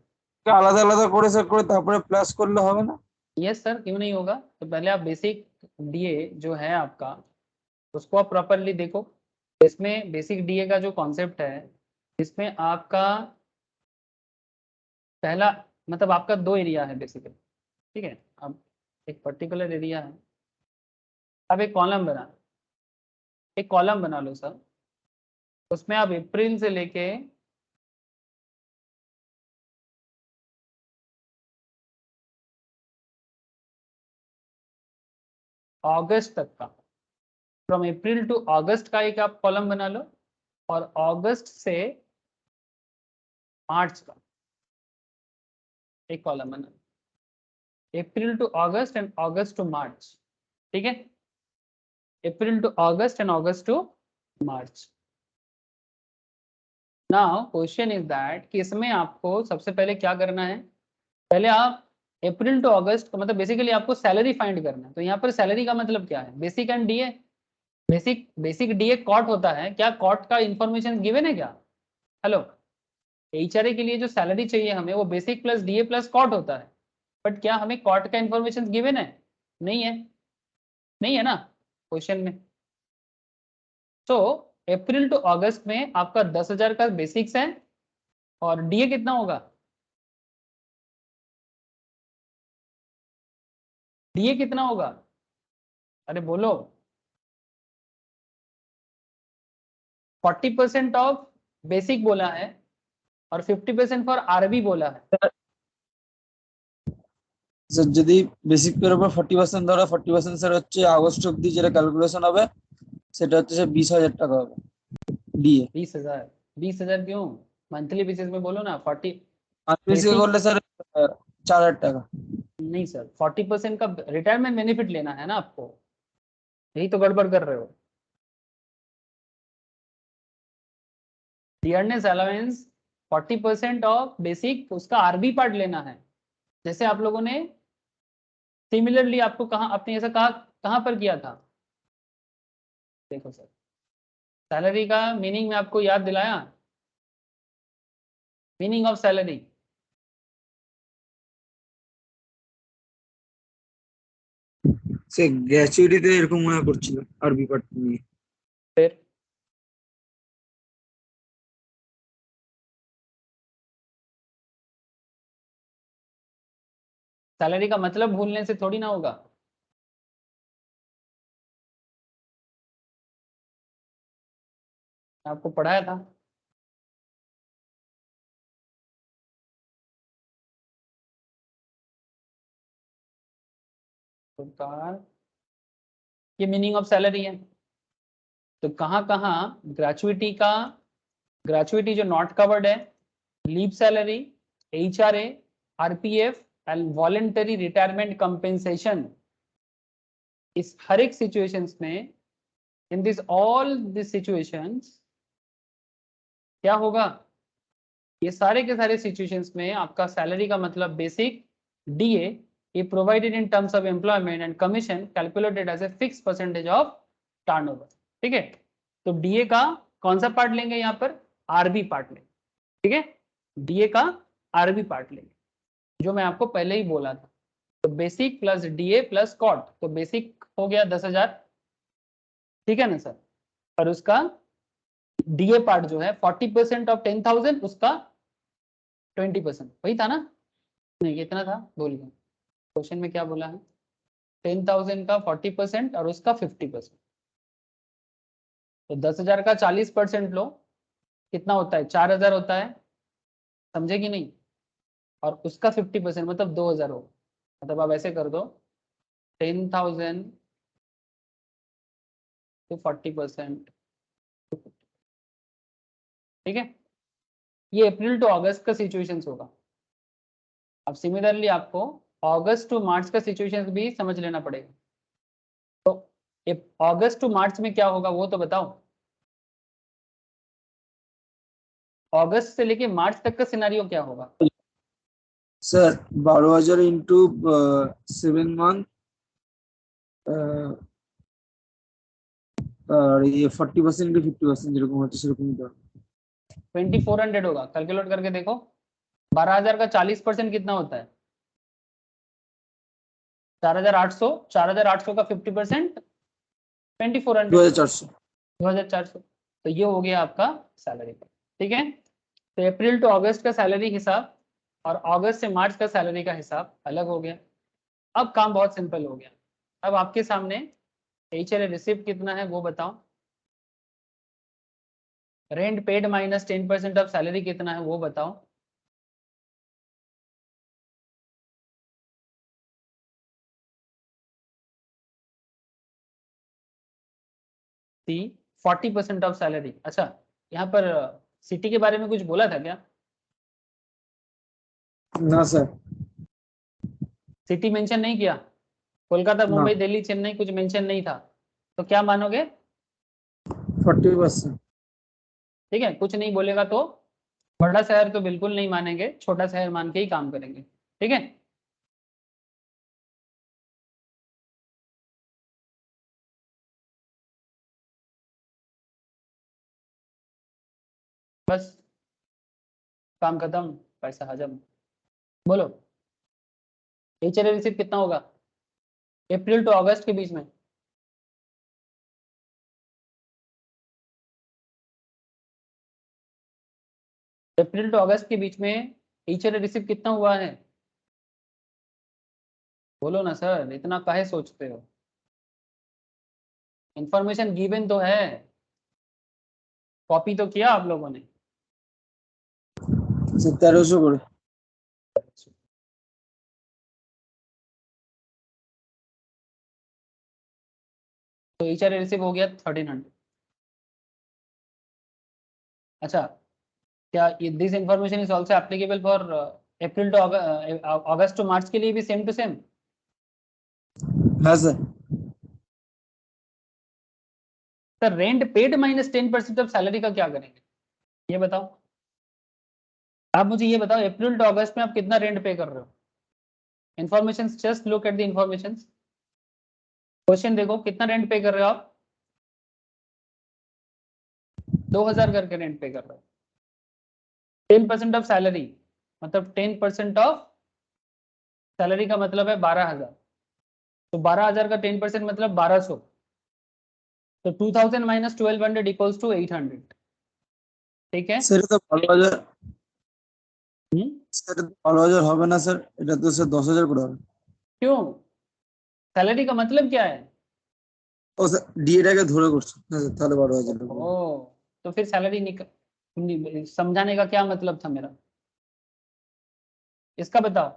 আলাদা আলাদা করে সেট করে তারপরে প্লাস করলে হবে না? यस सर, क्यों नहीं होगा। तो पहले आप बेसिक डीए जो है आपका उसको आप प्रॉपरली देखो। इसमें बेसिक डीए का जो कॉन्सेप्ट है, इसमें आपका पहला मतलब आपका दो एरिया है बेसिकली, ठीक है। अब एक पर्टिकुलर एरिया है, अब एक कॉलम बना लो सर। उसमें आप अप्रैल से लेके अगस्त तक का, फ्रॉम अप्रैल टू अगस्त का एक आप कॉलम बना लो, और अगस्त से मार्च का एक कॉलम बना लो। April to August and August to March, ठीक है। April to August and August to March. Now question is that कि इसमें आपको सबसे पहले क्या करना है, पहले आप अप्रैल टू अगस्त का मतलब बेसिकली आपको सैलरी फाइंड करना है। तो यहाँ पर सैलरी का मतलब क्या है, basic and DA. Basic DA कॉट होता है क्या, कॉट का इंफॉर्मेशन गिवन है क्या? हेलो, एचआरए के लिए जो सैलरी चाहिए हमें वो बेसिक प्लस डीए प्लस कॉट होता है। बट क्या हमें कॉट का इंफॉर्मेशन गिवन है? नहीं है, नहीं है ना क्वेश्चन में। तो अप्रैल टू अगस्त में आपका 10,000 का बेसिक्स है, और डीए कितना होगा, डीए कितना होगा, अरे बोलो। 40% ऑफ बेसिक बोला है और 50% फॉर आरबी बोला है। স্যার যদি বেসিক পের উপর 40% ধরো 40% স্যার হচ্ছে আগস্ট অবধি যেটা ক্যালকুলেশন হবে সেটা হচ্ছে স্যার 20,000 টাকা হবে ডিএ। 20,000? 20,000 क्यों, मंथली बेसिस में बोलो ना। 40 আর বেসিক बेसिक করলে স্যার 4,000 টাকা। नहीं सर, 40% का रिटायरमेंट बेनिफिट लेना है ना आपको, यही तो गड़बड़ कर रहे हो। डियरनेस अलाउंस 40% ऑफ बेसिक, उसका आरबी पार्ट लेना है। जैसे आप लोगों ने सिमिलरली आपको कहा, आपने ऐसा कहा कहाँ पर किया था, देखो सर सैलरी का मीनिंग में आपको याद दिलाया, मीनिंग ऑफ सैलरी। সে গ্র্যাচুইটিতে এরকম মনে করছিল আরবি পার্ট নিয়ে। फिर सैलरी का मतलब भूलने से थोड़ी ना होगा। आपको पढ़ाया था। तो ये मीनिंग ऑफ सैलरी है। तो कहाँ कहाँ ग्रेचुइटी का, ग्रेचुइटी जो नॉट कवर्ड है, leave salary, HRA, RPF and voluntary retirement compensation, इस हर एक सिचुएशंस में, in this all this situations क्या होगा, ये सारे के सारे सिचुएशंस में आपका सैलरी का मतलब बेसिक डीए ये provided in terms of employment and commission calculated as a fix percentage of turnover, ठीक है। तो डीए का कौन सा पार्ट लेंगे यहाँ पर, आरबी पार्ट लेंगे, ठीक है। डीए का आरबी पार्ट लेंगे जो मैं आपको पहले ही बोला था। तो बेसिक प्लस डीए प्लस कॉट, तो बेसिक हो गया 10,000, ठीक है ना सर। और उसका डीए पार्ट जो है 40% ऑफ 10,000, उसका 20%, वही था ना, नहीं कितना था भूल गया, क्वेश्चन में क्या बोला है, 10,000 का 40% और उसका 50%। तो 10,000 का 40% लो, कितना होता है, 4,000 होता है, समझे कि नहीं। और उसका 50% मतलब 2,000 हो, मतलब आप ऐसे कर दो 10,000 to 40%, ठीक है। ये अप्रैल टू अगस्त का सिचुएशन होगा। अब सिमिलरली आपको अगस्त टू मार्च का सिचुएशन भी समझ लेना पड़ेगा। तो अगस्त टू मार्च में क्या होगा वो तो बताओ। अगस्त से लेके मार्च तक का सिनेरियो क्या होगा? सर 12,000 इंटू 7 मंथ और ये 40% इंटू 50% যেরকম হচ্ছে সেরকমই তো। 2400 होगा। कैलकुलेट करके देखो 12,000 का 40% कितना होता है? 4,800। 4,800 का 50% 2400। 2,400। 2,400। तो ये हो गया आपका सैलरी। ठीक है, तो अप्रैल टू अगस्त का सैलरी हिसाब और अगस्त से मार्च का सैलरी का हिसाब अलग हो गया। अब काम बहुत सिंपल हो गया। अब आपके सामने एचआरए रिसिप्ट कितना है वो बताओ, rent paid minus 10% of salary कितना है वो बताओ, सी 40% ऑफ सैलरी। अच्छा, यहाँ पर सिटी के बारे में कुछ बोला था क्या? না স্যার। सिटी मेंशन नहीं किया? कोलकाता, না। मुंबई, दिल्ली, चेन्नई कुछ मेंशन नहीं था, तो क्या मानोगे? 40%। ठीक है, कुछ नहीं बोलेगा तो बड़ा शहर तो बिल्कुल नहीं मानेंगे, छोटा शहर मान के ही काम करेंगे। ठीक है, बस काम खत्म, पैसा हजम। बोलो एचआरए रिसिप्ट कितना होगा अप्रैल टू अगस्त के बीच में? अप्रैल टू अगस्त के बीच में एचआरए रिसिप्ट कितना हुआ है? बोलो ना सर, इतना काहे सोचते हो? इंफॉर्मेशन गिवन तो है, कॉपी तो किया आप लोगों ने। স্যার 1,300 করে। तो एचआरए रिसिप्ट हो गया 1300। अच्छा, क्या this information is also applicable for April to August to March के लिए भी सेम टू सेम? হ্যাঁ sir. Sir rent paid minus 10% of salary का क्या करेंगे ये बताओ। आप मुझे ये बताओ अप्रैल टू अगस्त में आप कितना रेंट पे कर रहे हो? Information, just look at the information. Question देखो, कितना रेंट पे कर रहे हो आप? 2,000 करके रेंट पे कर रहे हो। 10% ऑफ सैलरी मतलब 10% ऑफ सैलरी का मतलब है 12,000। तो 12,000 का 10% मतलब 1,200। तो 2,000 माइनस 1,200 इक्वल्स टू 800। ठीक है, স্যার এটা তো 12,000। हम्म, স্যার এটা তো 12,000 হবে না স্যার, এটা তো স্যার 10,000 করে হবে। क्यों? सैलरी का मतलब क्या है? ও স্যার ডিএটাকে ধরে করছে, হ্যাঁ স্যার তাহলে 12,000 হবে। ओ, तो फिर सैलरी समझाने का क्या मतलब था मेरा? इसका बताओ,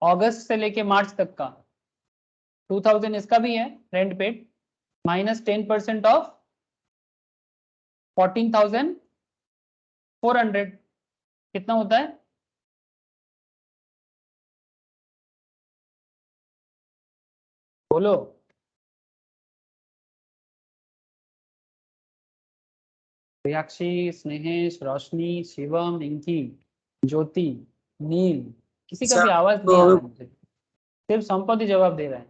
अगस्त से लेके मार्च तक का 2,000 इसका भी है रेंट पेड, माइनस 10% ऑफ 14,400 कितना होता है? बोलो। प्रियाक्षी, स्नेहेश, रोशनी, शिवम, इंकी, ज्योति, नील, किसी का भी স্যার आवाज তো नहीं आ হবে रहा है मुझे, सिर्फ संपत्ति जवाब दे रहा है।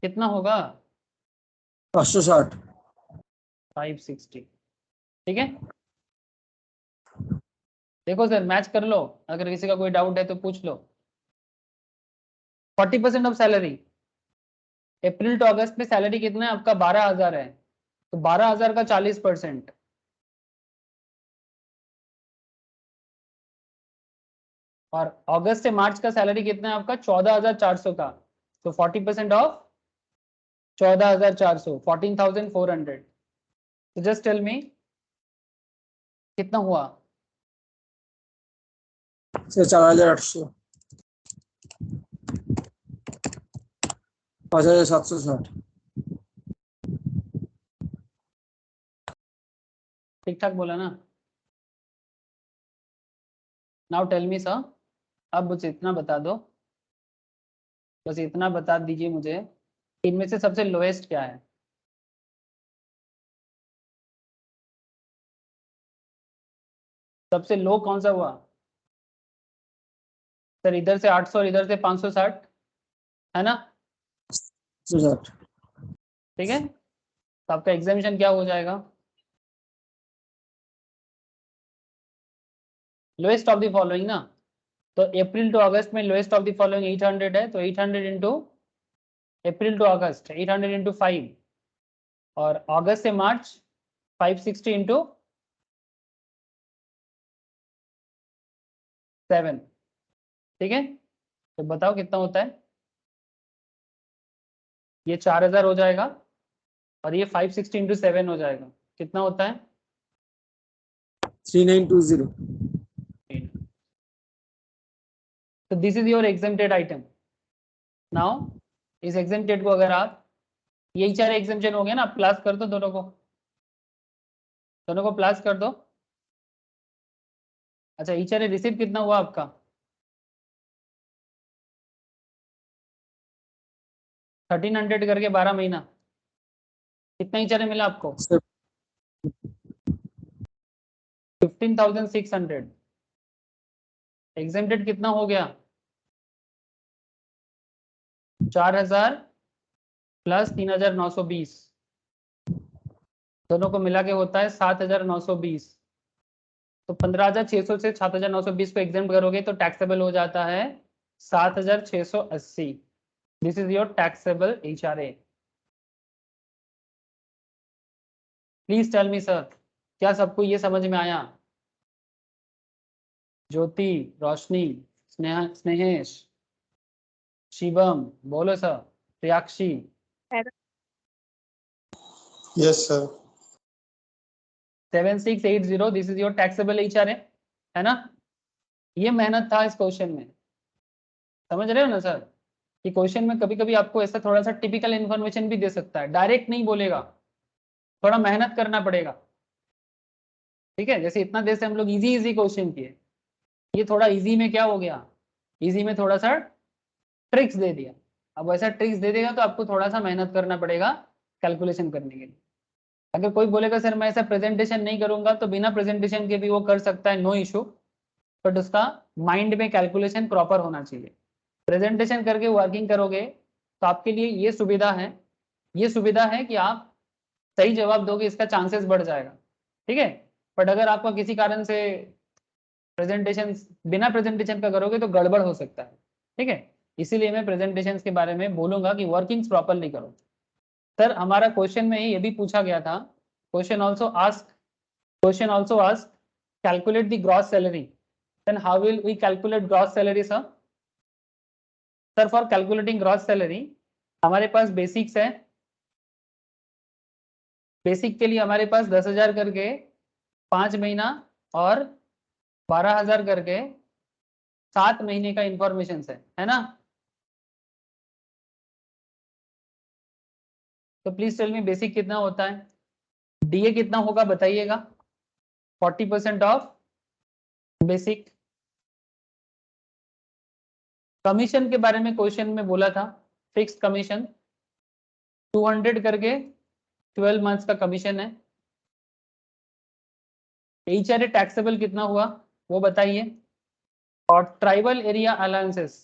कितना होगा? 560। 560। ठीक है, देखो सर मैच कर लो, अगर किसी का कोई डाउट है तो पूछ लो। 40% ऑफ सैलरी, अप्रैल टू अगस्त में सैलरी कितना है आपका? 12,000 है, तो 12,000 का 40%, और अगस्त से मार्च का सैलरी कितना है आपका? 14,400 का, तो 40% ऑफ 14,400 14,400। तो जस्ट टेल मी कितना हुआ? স্যার 4,800। 5,760। ठीक ठाक बोला ना? नाउ टेल मी सर, अब मुझे इतना बता दो, बस इतना बता दीजिए मुझे, इनमें से सबसे लोएस्ट क्या है? सबसे लो कौन सा हुआ सर? इधर से 800 और इधर से 560 है ना? 60। ठीक है, तो आपका एग्जामिशन क्या हो जाएगा? लोएस्ट ऑफ द फॉलोइंग ना, तो अप्रैल टू अगस्त में लोएस्ट ऑफ द फॉलोइंग 800 है, तो 800 into April to August 800 into 5, और अगस्त से मार्च 560 इंटू 7। ठीक है, तो बताओ कितना होता है? ये 4000 हो जाएगा और ये 560 इंटू 7 हो जाएगा, कितना होता है? 3920। तो this is your exempted item. Now इस एग्जेम्प्टेड को अगर आप, यही चार एग्जेम्पशन हो गया ना, प्लस कर दो दोनों को प्लस कर दो। अच्छा, ईच आर रिसीव कितना हुआ आपका? 1300 करके 12 महीना, कितना ईच आर मिला आपको? 15,600। एग्जेम्प्टेड कितना हो गया? 4000 प्लस 3920, दोनों को मिला के होता है 7920। तो 15,600 से 7,920 को एग्जाम करोगे तो टैक्सेबल हो जाता है 7,680। This is your taxable HRA। Please tell me sir, क्या सबको ये समझ में आया? ज्योति, रोशनी, स्नेहेश, शिवम, बोलो sir, Priyakshi. Yes sir. 7680, this is your taxable HRA, है ना? ये मेहनत था इस क्वेश्चन में, समझ रहे हो ना सर? कि क्वेश्चन में कभी कभी आपको ऐसा थोड़ा सा टिपिकल इन्फॉर्मेशन भी दे सकता है, डायरेक्ट नहीं बोलेगा, थोड़ा मेहनत करना पड़ेगा। ठीक है, जैसे इतना देर से हम लोग इजी इजी क्वेश्चन किए, ये थोड़ा इजी में क्या हो गया, इजी में थोड़ा सा ट्रिक्स दे दिया। अब वैसा ट्रिक्स दे देगा तो आपको थोड़ा सा मेहनत करना पड़ेगा कैलकुलेशन करने के लिए। अगर कोई बोलेगा सर मैं ऐसा प्रेजेंटेशन नहीं करूंगा, तो बिना प्रेजेंटेशन के भी वो कर सकता है, नो इशू, बट उसका माइंड में कैलकुलेशन प्रॉपर होना चाहिए। प्रेजेंटेशन करके वर्किंग करोगे तो आपके लिए ये सुविधा है, कि आप सही जवाब दोगे, इसका चांसेस बढ़ जाएगा। ठीक है, बट अगर आपका किसी कारण से प्रेजेंटेशन बिना प्रेजेंटेशन का करोगे तो गड़बड़ हो सकता है। ठीक है, इसीलिए मैं प्रेजेंटेशन के बारे में बोलूंगा कि वर्किंग्स प्रॉपरली करो। सर हमारा क्वेश्चन में ही ये भी पूछा गया था, question also ask calculate the gross salary, then how will we calculate gross salary sir? Sir for calculating gross salary हमारे पास बेसिक्स है। बेसिक के लिए हमारे पास 10,000 करके 5 महीना और 12,000 करके 7 महीने का इंफॉर्मेशन है ना? तो प्लीज टेल मी बेसिक कितना होता है, डीए कितना होगा बताइएगा? 40% ऑफ बेसिक। कमीशन के बारे में क्वेश्चन में बोला था, फिक्स्ड कमीशन 200 करके 12 मंथ्स का कमीशन है। HRA टैक्सेबल कितना हुआ वो बताइए, और ट्राइबल एरिया अलाउंसेस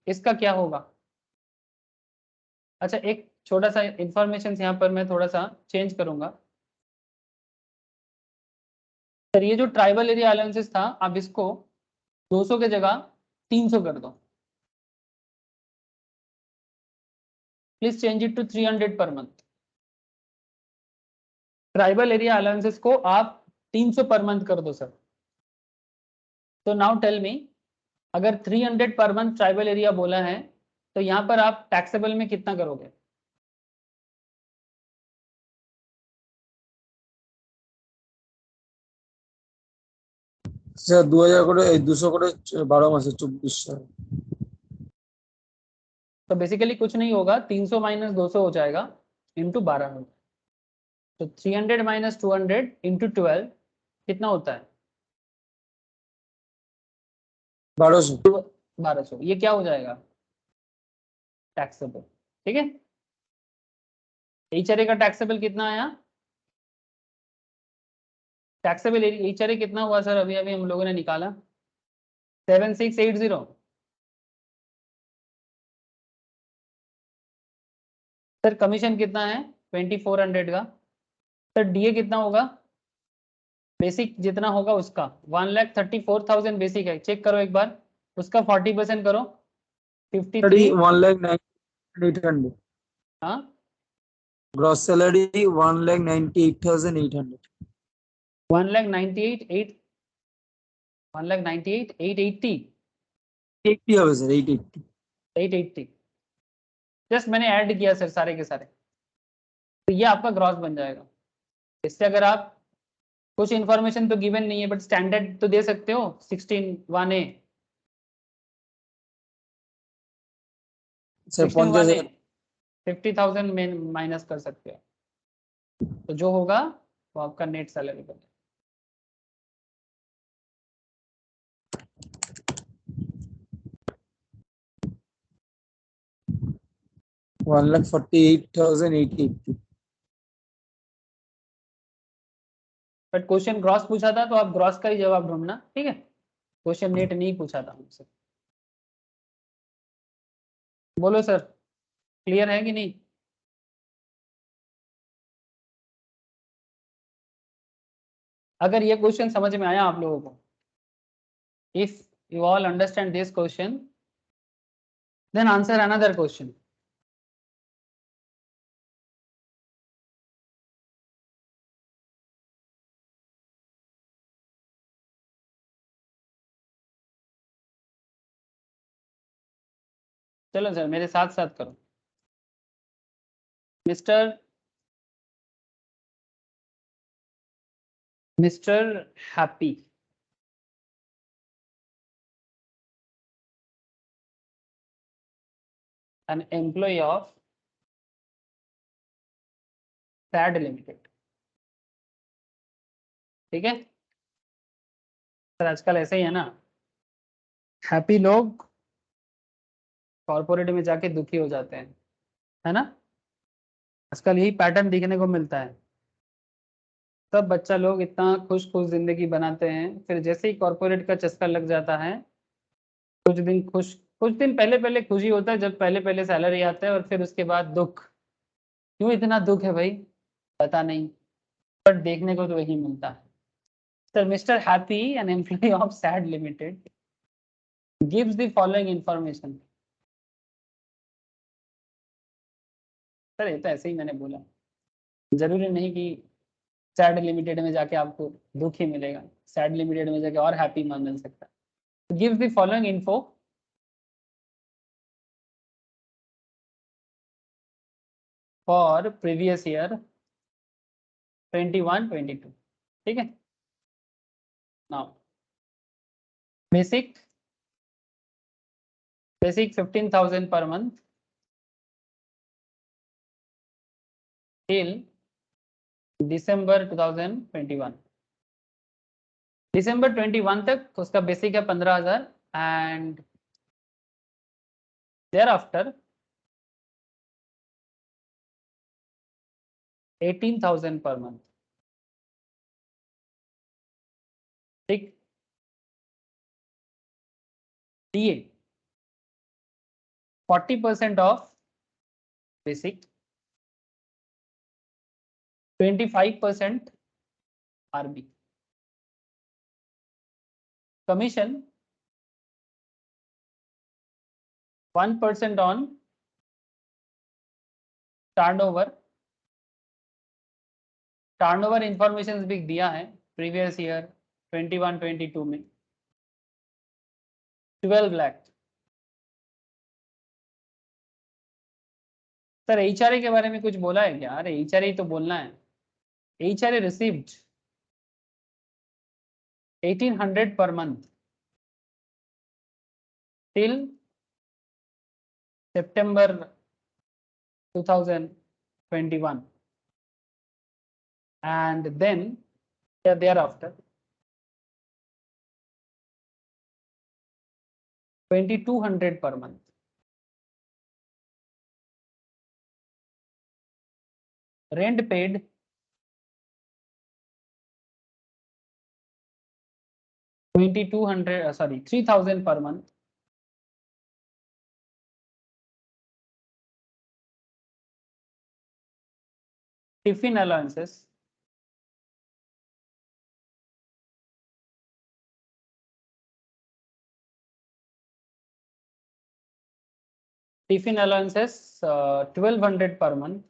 इसका क्या होगा? अच्छा, एक छोटा सा इंफॉर्मेशन यहाँ पर मैं थोड़ा सा चेंज करूंगा सर। ये जो ट्राइबल एरिया अलाउंसेस था, आप इसको 200 के जगह 300 कर दो, please change it to 300 per month. Tribal area allowances को आप 300 पर मंथ कर दो सर। तो नाउ टेल मी, अगर 300 पर मंथ ट्राइबल एरिया बोला है तो यहाँ पर आप टैक्सेबल में कितना करोगे? স্যার 2000 করে 200 করে 12 মাসে 2400। तो बेसिकली कुछ नहीं होगा, 300 माइनस 200 हो जाएगा इंटू 12 हो, तो 300 माइनस 200 इंटू 12, कितना होता है? 1200। 1200। ये क्या हो जाएगा? टैक्सेबल। ठीक है, एचआरए का टैक्सेबल कितना आया? टैक्सेबल एचआरए कितना हुआ सर? अभी अभी हम लोगों ने निकाला 7680। सर कमीशन कितना है? 2400 का। सर डीए कितना होगा? बेसिक जितना होगा उसका 1,34,000 बेसिक है, चेक करो एक बार। उसका 40% करो, 53। 1,98,800। हाँ, ग्रॉस सैलरी 1,98,800। 1,98,800, 1,98,880, 80 হবে স্যার, 880। 880। जस्ट मैंने ऐड किया सर सारे के सारे, तो ये आपका ग्रॉस बन जाएगा। इससे अगर आप कुछ इन्फॉर्मेशन तो गिवन नहीं है बट स्टैंडर्ड तो दे सकते हो, 16(1)(a), सर 16(1)(a) 50,000। 50,000 में माइनस कर सकते हो, तो जो होगा वो आपका नेट सैलरी बनेगा। 1,48,880। बट क्वेश्चन ग्रॉस पूछा था तो आप ग्रॉस का ही जवाब ढूंढना, ठीक है? क्वेश्चन नेट नहीं पूछा था मुझसे। बोलो सर, क्लियर है कि नहीं? अगर ये क्वेश्चन समझ में आया आप लोगों को, if you all understand this question, then answer another question. चलो सर मेरे साथ साथ करो। Mister mister happy an employee of SAD Limited, ठीक है सर? आजकल ऐसे ही है ना, हैप्पी लोग कॉर्पोरेट में जाके दुखी हो जाते हैं, है ना? आजकल यही पैटर्न देखने को मिलता है। सब बच्चा लोग इतना खुश खुश जिंदगी बनाते हैं, फिर जैसे ही कॉर्पोरेट का चस्का लग जाता है, कुछ दिन पहले पहले खुशी होता है जब पहले पहले सैलरी आता है, और फिर उसके बाद दुख। क्यों इतना दुख है भाई, पता नहीं, पर देखने को तो वही मिलता है। Sir mister happy an employee of sad limited gives the following information. Sir ये तो ऐसे ही मैंने बोला, जरूरी नहीं कि सैड लिमिटेड में जाके आपको दुख ही मिलेगा, सैड लिमिटेड में जाके और हैप्पी मिल सकता है। Gives the following info for previous year 21-22, ठीक है? Now basic 15,000 per month till December 2021। दिसंबर 21 तक उसका बेसिक है 15,000, and there after 18,000 per month, ठीक? DA 40% of basic, 25% RB, commission 1% on turnover. Turnover information भी दिया है प्रीवियस ईयर 21-22 में 12 लाख। सर एचआरए के बारे में कुछ बोला है क्या? अरे एचआरए तो बोलना है। HRA received 1800 per month till September 2021, and then thereafter 2200 per month. Rent paid 2200, sorry, 3000 per month. Tiffin allowances $1200 per month,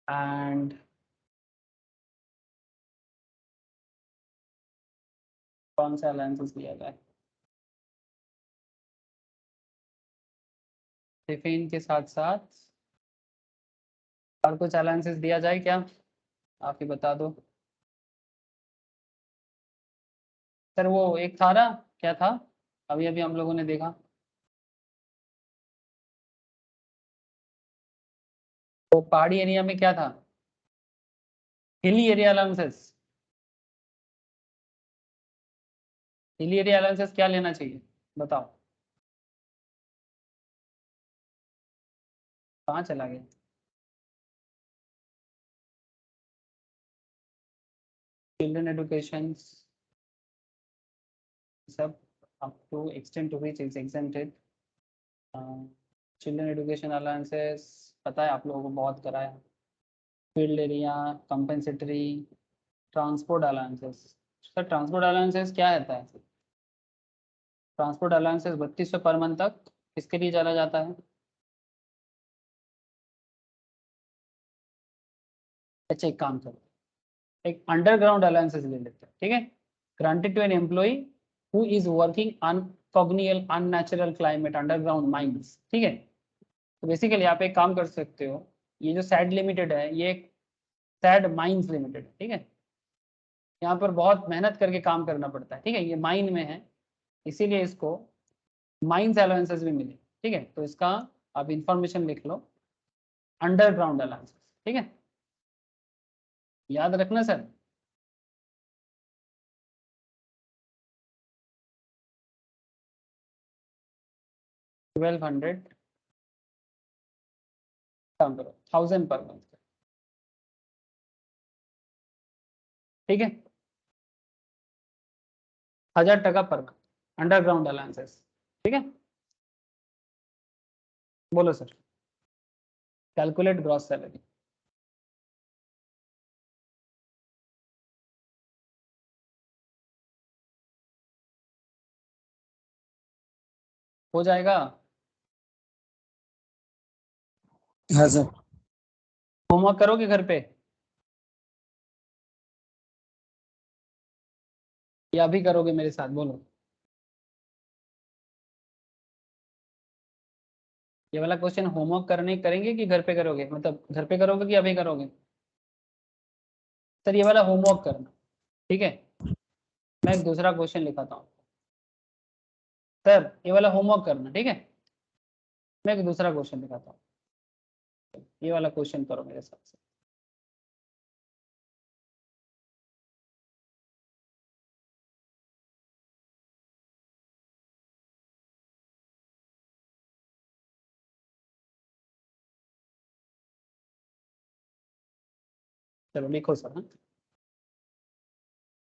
and कौन सा अलाउंसेस दिया गया है? टिफिन के साथ साथ और कुछ अलाउंसेस दिया जाए क्या? आप ही बता दो सर। वो एक था ना, क्या था अभी अभी हम लोगों ने देखा, तो पहाड़ी एरिया में क्या था? Hilly area allowances. Hilly area allowances क्या लेना चाहिए बताओ? कहाँ चला गया? चिल्ड्रन एजुकेशन सब up to extent to which is exempted. Children education allowances पता है आप लोगों को, बहुत कराया। Field area, compensatory, transport allowances. Sir transport allowances क्या रहता है? ट्रांसपोर्ट अलाउंसेस 3200 पर मंथ तक किसके लिए चला जाता है? अच्छा एक काम करो, एक अंडरग्राउंड अलाउंसेस ले लेते हैं, ठीक है। Granted to an employee who is working on congenial unnatural climate underground mines, ठीक है। तो बेसिकली आप एक काम कर सकते हो, ये जो सैड लिमिटेड है ये एक सैड माइंस लिमिटेड है, ठीक है। यहाँ पर बहुत मेहनत करके काम करना पड़ता है, ठीक है। ये माइन में है, इसीलिए इसको माइंस अलाउंसेस भी मिले, ठीक है। तो इसका आप इंफॉर्मेशन लिख लो, अंडरग्राउंड अलाउंसेस, ठीक है। याद रखना सर। $1200 काम करो 1000 पर मंथ, ठीक है। 1000 टका पर मंथ अंडरग्राउंड अलाउंसेस, ठीक है। बोलो सर। Calculate gross salary. हो जाएगा? हाँ सर। होमवर्क करोगे घर पे या अभी करोगे मेरे साथ? बोलो। ये वाला क्वेश्चन होमवर्क करने करेंगे कि घर पे करोगे, मतलब घर पे करोगे कि अभी करोगे? सर ये वाला होमवर्क करना, ठीक है। मैं एक दूसरा क्वेश्चन लिखाता हूँ सर, ये वाला होमवर्क करना, ठीक है। मैं एक दूसरा क्वेश्चन लिखाता हूँ, ये वाला क्वेश्चन करो मेरे साथ से। चलो लिखो सर। हाँ,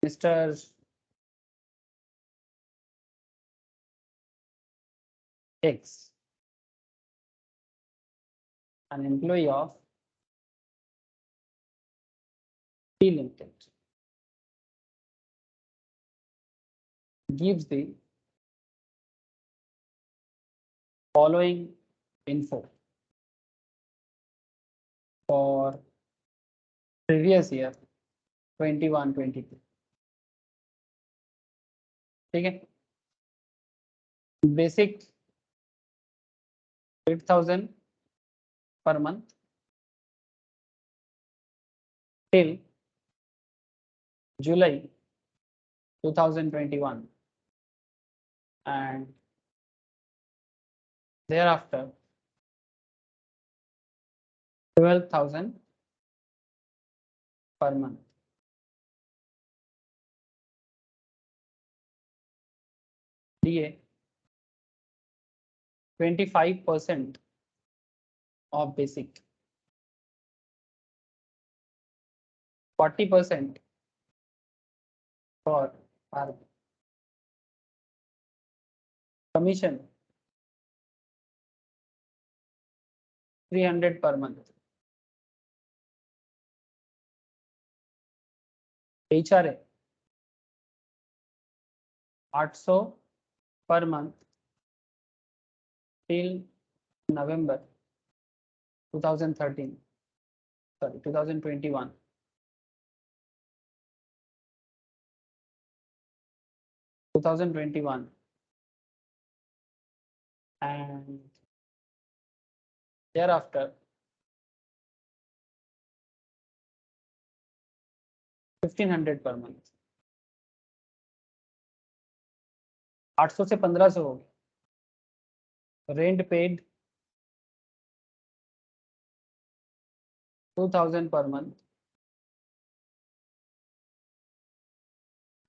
mister X, an employee of T Limited, gives the following info for previous year 21-22, ठीक है। Basic 8000 per month till July 2021, and thereafter 12,000 per month. दिए 25% of basic, 40% for commission 300 per month, HRA 800 per month till November 2013, sorry 2021. 2021 and thereafter 1500 per month, 800 से 1500 हो गया। Rent paid 2000 per month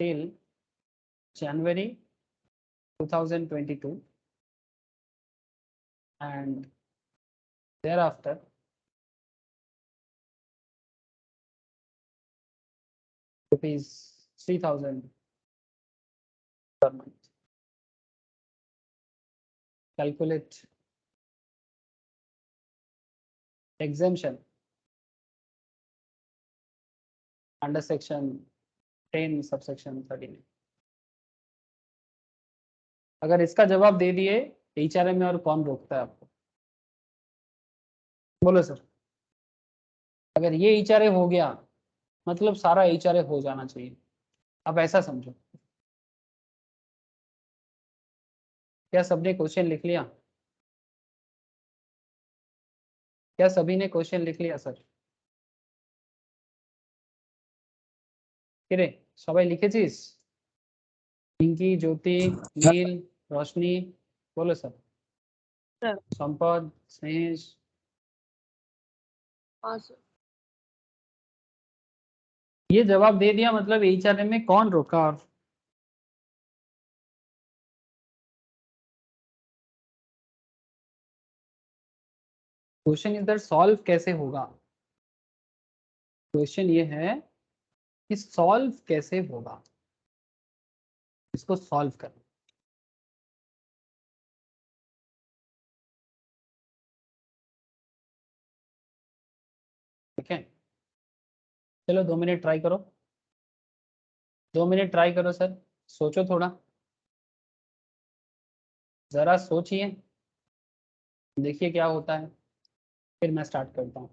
till January 2022 and thereafter rupees 3000 per month. Calculate exemption under section 10 subsection 13। अगर इसका जवाब दे दिए HRA में और कौन रोकता है आपको? बोलो सर। अगर ये HRA हो गया मतलब सारा HRA हो जाना चाहिए। अब ऐसा समझो, क्या सबने क्वेश्चन लिख लिया? क्या सभी ने क्वेश्चन लिख लिया सर? किरे सबाई लिखेছিস? पिंकी, ज्योति, नील, रोशनी, बोलो सर। सर। संपद, स्नेहेश, हाँ सर। ये जवाब दे दिया मतलब HRA में कौन रोका? और क्वेश्चन इधर सॉल्व कैसे होगा? क्वेश्चन ये है कि सॉल्व कैसे होगा, इसको सॉल्व करना। ठीक है, चलो 2 मिनट ट्राई करो, 2 मिनट ट्राई करो सर, सोचो थोड़ा, जरा सोचिए, देखिए क्या होता है, फिर मैं स्टार्ट करता हूँ।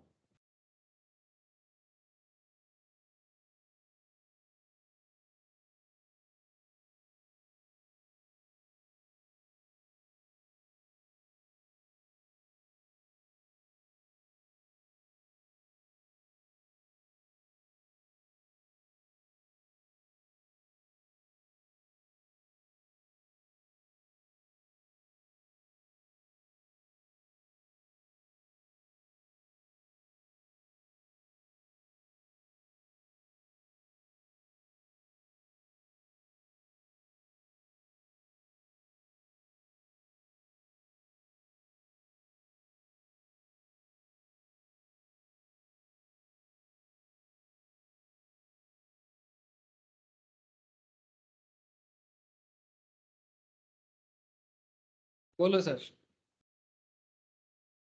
बोलो सर,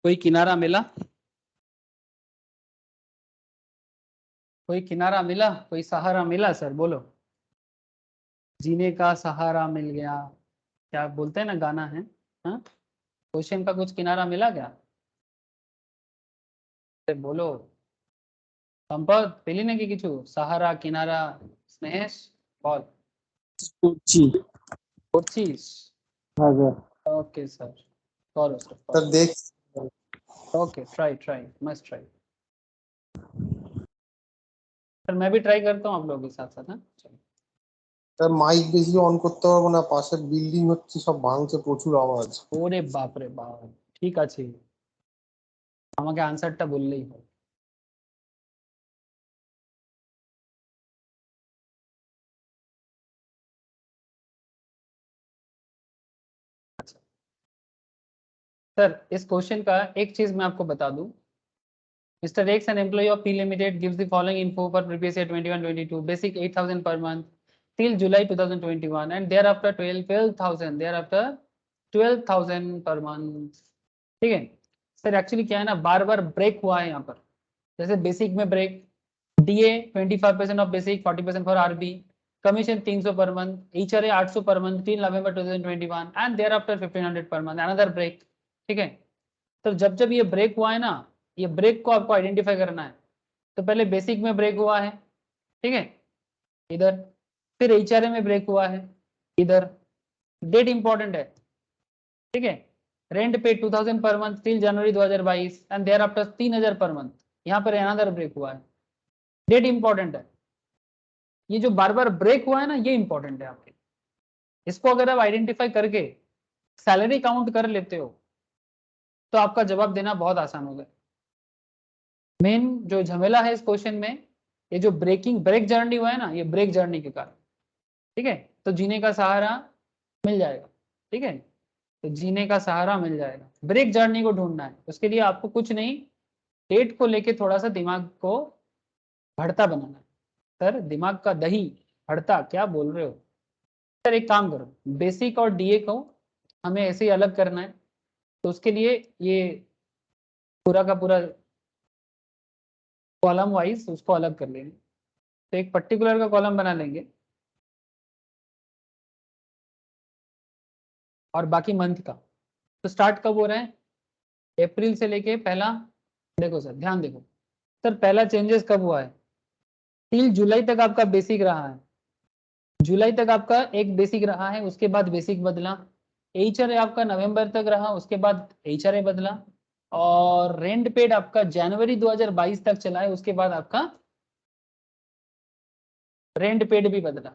कोई किनारा मिला? कोई किनारा मिला, कोई सहारा मिला सर? बोलो। जीने का सहारा मिल गया, क्या बोलते हैं ना, गाना है। हाँ, क्वेश्चन का कुछ किनारा मिला क्या? बोलो। संपद পেলি নাকি কিছু সাহারা কিনারা? স্নেহেশ বল। করছি। করছিস? হ্যাঁ স্যার। ओके सर, करो सर, सर देख okay, try must try sir, मैं भी ट्राई करता हूँ आप लोगों के साथ साथ। हाँ चलो। স্যার মাইক বেশি অন করতে পারবো না, পাশে বিল্ডিং হচ্ছে, সব ভাঙছে, প্রচুর আওয়াজ। ওরে বাপ রে বাপ, ঠিক আছে, আমাকে আনসারটা বললেই হয়। सर इस क्वेश्चन का एक चीज मैं आपको बता दूं, Mr. X, an employee of P Limited, gives the following info for previous year 21-22. Basic 8,000 per month till July 2021, and thereafter 12,000. Thereafter 12,000 per month. ठीक है सर, एक्चुअली क्या है ना, बार बार ब्रेक हुआ है यहाँ पर। जैसे बेसिक में break, DA 25% of basic, 40% for RB, commission 300 per month, HRA 800 per month till November 2021, and thereafter 1500 per month, another break. ठीक है, तो जब जब ये ब्रेक हुआ है ना, ये ब्रेक को आपको आइडेंटिफाई करना है। तो पहले बेसिक में ब्रेक हुआ है, ठीक है, इधर, फिर HRA में ब्रेक हुआ है इधर, डेट इंपॉर्टेंट है, ठीक है, rent pay 2000 per month till January 2022, and thereafter 3000 per month, यहाँ पर अनदर ब्रेक हुआ है, डेट इंपॉर्टेंट है। ये जो बार बार ब्रेक हुआ है ना, ये इंपॉर्टेंट है आपके। इसको अगर आप आइडेंटिफाई करके सैलरी काउंट कर लेते हो तो आपका जवाब देना बहुत आसान होगा। मेन जो झमेला है इस क्वेश्चन में, ये जो ब्रेक जर्नी हुआ है ना, ये ब्रेक जर्नी के कारण, ठीक है, तो जीने का सहारा मिल जाएगा। ठीक है, तो जीने का सहारा मिल जाएगा, ब्रेक जर्नी को ढूंढना है। उसके लिए आपको कुछ नहीं, डेट को लेके थोड़ा सा दिमाग को भरता बनाना है। सर दिमाग का दही भरता क्या बोल रहे हो सर? एक काम करो, बेसिक और DA को हमें ऐसे ही अलग करना है, तो उसके लिए ये पूरा का पूरा कॉलम वाइज उसको अलग कर लेंगे। तो एक पर्टिकुलर का कॉलम बना लेंगे और बाकी मंथ का। तो स्टार्ट कब हो रहा है? अप्रैल से लेके पहला, देखो सर ध्यान देखो सर, पहला चेंजेस कब हुआ है? टिल जुलाई तक आपका बेसिक रहा है, जुलाई तक आपका एक बेसिक रहा है, उसके बाद बेसिक बदला। HRA आपका नवंबर तक रहा, उसके बाद HRA बदला। और रेंट पेड आपका जनवरी 2022 तक चला है, उसके बाद आपका रेंट पेड भी बदला।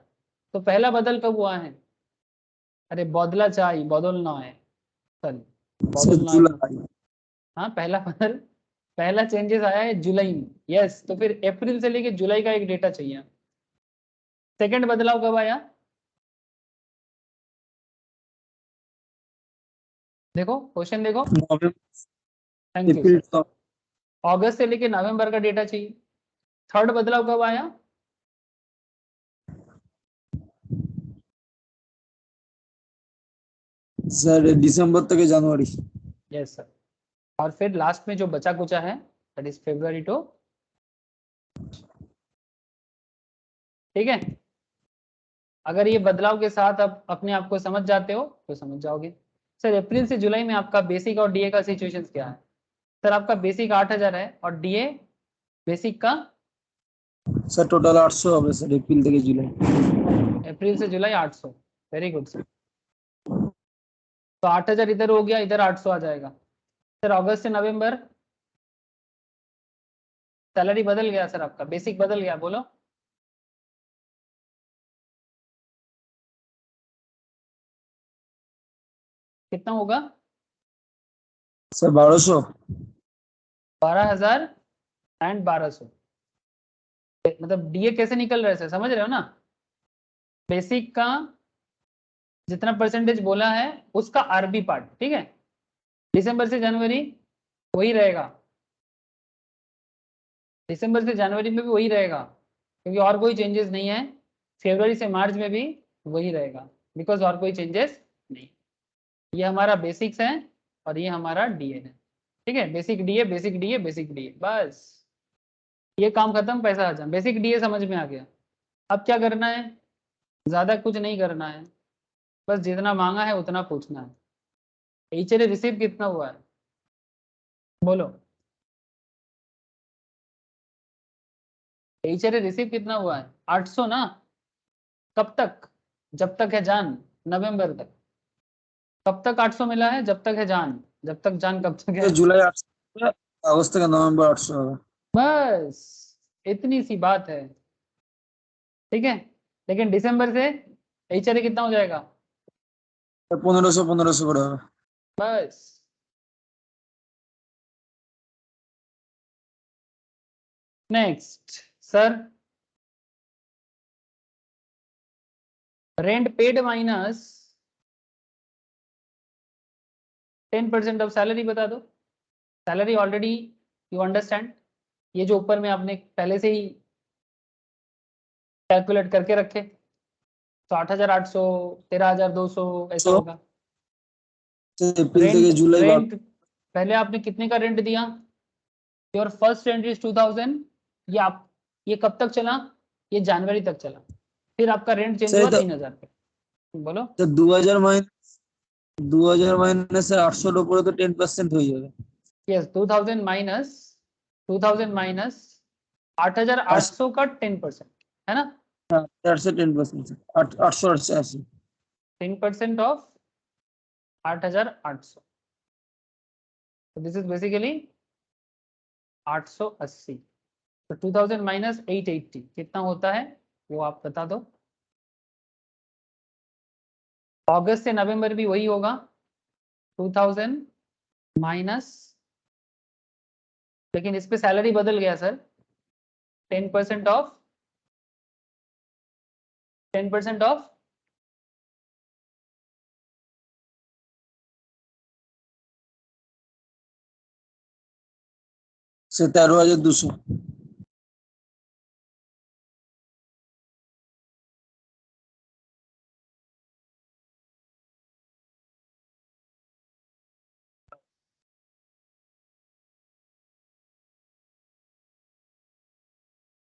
तो पहला बदल कब हुआ है? अरे बदला चाहिए, बदलना है सर, सर बदलना है। जुलाई। हाँ पहला बदल, पहला चेंजेस आया है जुलाई में, यस। तो फिर अप्रैल से लेके जुलाई का एक डेटा चाहिए। सेकंड बदलाव कब आया? देखो क्वेश्चन देखो, नवंबर थैंक यू अप्रैल सर। अगस्त से लेके नवंबर का डेटा चाहिए। थर्ड बदलाव कब आया? सर दिसंबर तक जनवरी। Yes sir. और फिर लास्ट में जो बचा कुचा है, दैट इज फरवरी टू, ठीक है। अगर ये बदलाव के साथ आप अपने आप को समझ जाते हो तो समझ जाओगे। सर अप्रैल से जुलाई में आपका बेसिक और DA का सिचुएशन क्या है? सर आपका बेसिक 8000 है और DA बेसिक का सर टोटल 800 হবে सर अप्रैल থেকে जुलाई। अप्रैल से जुलाई 800। Very good sir. तो 8000 इधर हो गया, इधर 800 आ जाएगा। सर अगस्त से नवंबर सैलरी बदल गया सर, आपका बेसिक बदल गया, बोलो। कितना होगा? सर 1200। 12,000 एंड 1200। मतलब DA कैसे निकल रहा है सर, समझ रहे हो ना? बेसिक का जितना परसेंटेज बोला है उसका RB पार्ट, ठीक है, दिसंबर से जनवरी वही रहेगा, दिसंबर से जनवरी में भी वही रहेगा, क्योंकि और कोई चेंजेस नहीं है। फरवरी से मार्च में भी वही रहेगा, बिकॉज और कोई चेंजेस नहीं। ये हमारा बेसिक्स है और ये हमारा DA है, ठीक है, basic DA basic DA basic DA, बस ये काम खत्म, पैसा आ जाए। बेसिक DA समझ में आ गया। अब क्या करना है? ज्यादा कुछ नहीं करना है, बस जितना मांगा है उतना पूछना है। HRA रिसीव कितना हुआ है बोलो? HRA रिसीव कितना हुआ है? 800 ना? कब तक? जब तक है जान, नवंबर तक। कब तक 800 मिला है? जब तक है जान। जब तक जान कब तक है? जुलाई 800 अगस्त থেকে नवंबर 800 হবে। बस इतनी सी बात है, ठीक है। लेकिन दिसंबर से HRA कितना हो जाएगा? 1500 করে হবে। बस next sir, rent paid minus 10% of salary बता दो। सैलरी ऑलरेडी यू अंडरस्टैंड, ये जो ऊपर में आपने पहले से ही कैलकुलेट करके रखे, तो 8,800, 13,200 ऐसा तो होगा। एप्रिल रेंट থেকে জুলাই रेंट पहले आपने कितने का रेंट दिया? Your first rent is 2,000। ये कब तक चला? ये जनवरी तक चला। फिर आपका रेंट चेंज हुआ 3,000 पे। बोलो। তো 2000 মাইনাস 800 এর উপরে তো 10% হয়ে যাবে। यस 2000 माइनस 8,800 का 10%, है ना? হ্যাঁ 10% 880 10% ऑफ 8,800, तो दिस इज बेसिकली 880। तो 2000 माइनस 880 कितना होता है वो आप बता दो। अगस्त से नवंबर भी वही होगा, 2000 माइनस, लेकिन इस पे सैलरी बदल गया सर। 10% ऑफ 10% ऑफ সে 13,200।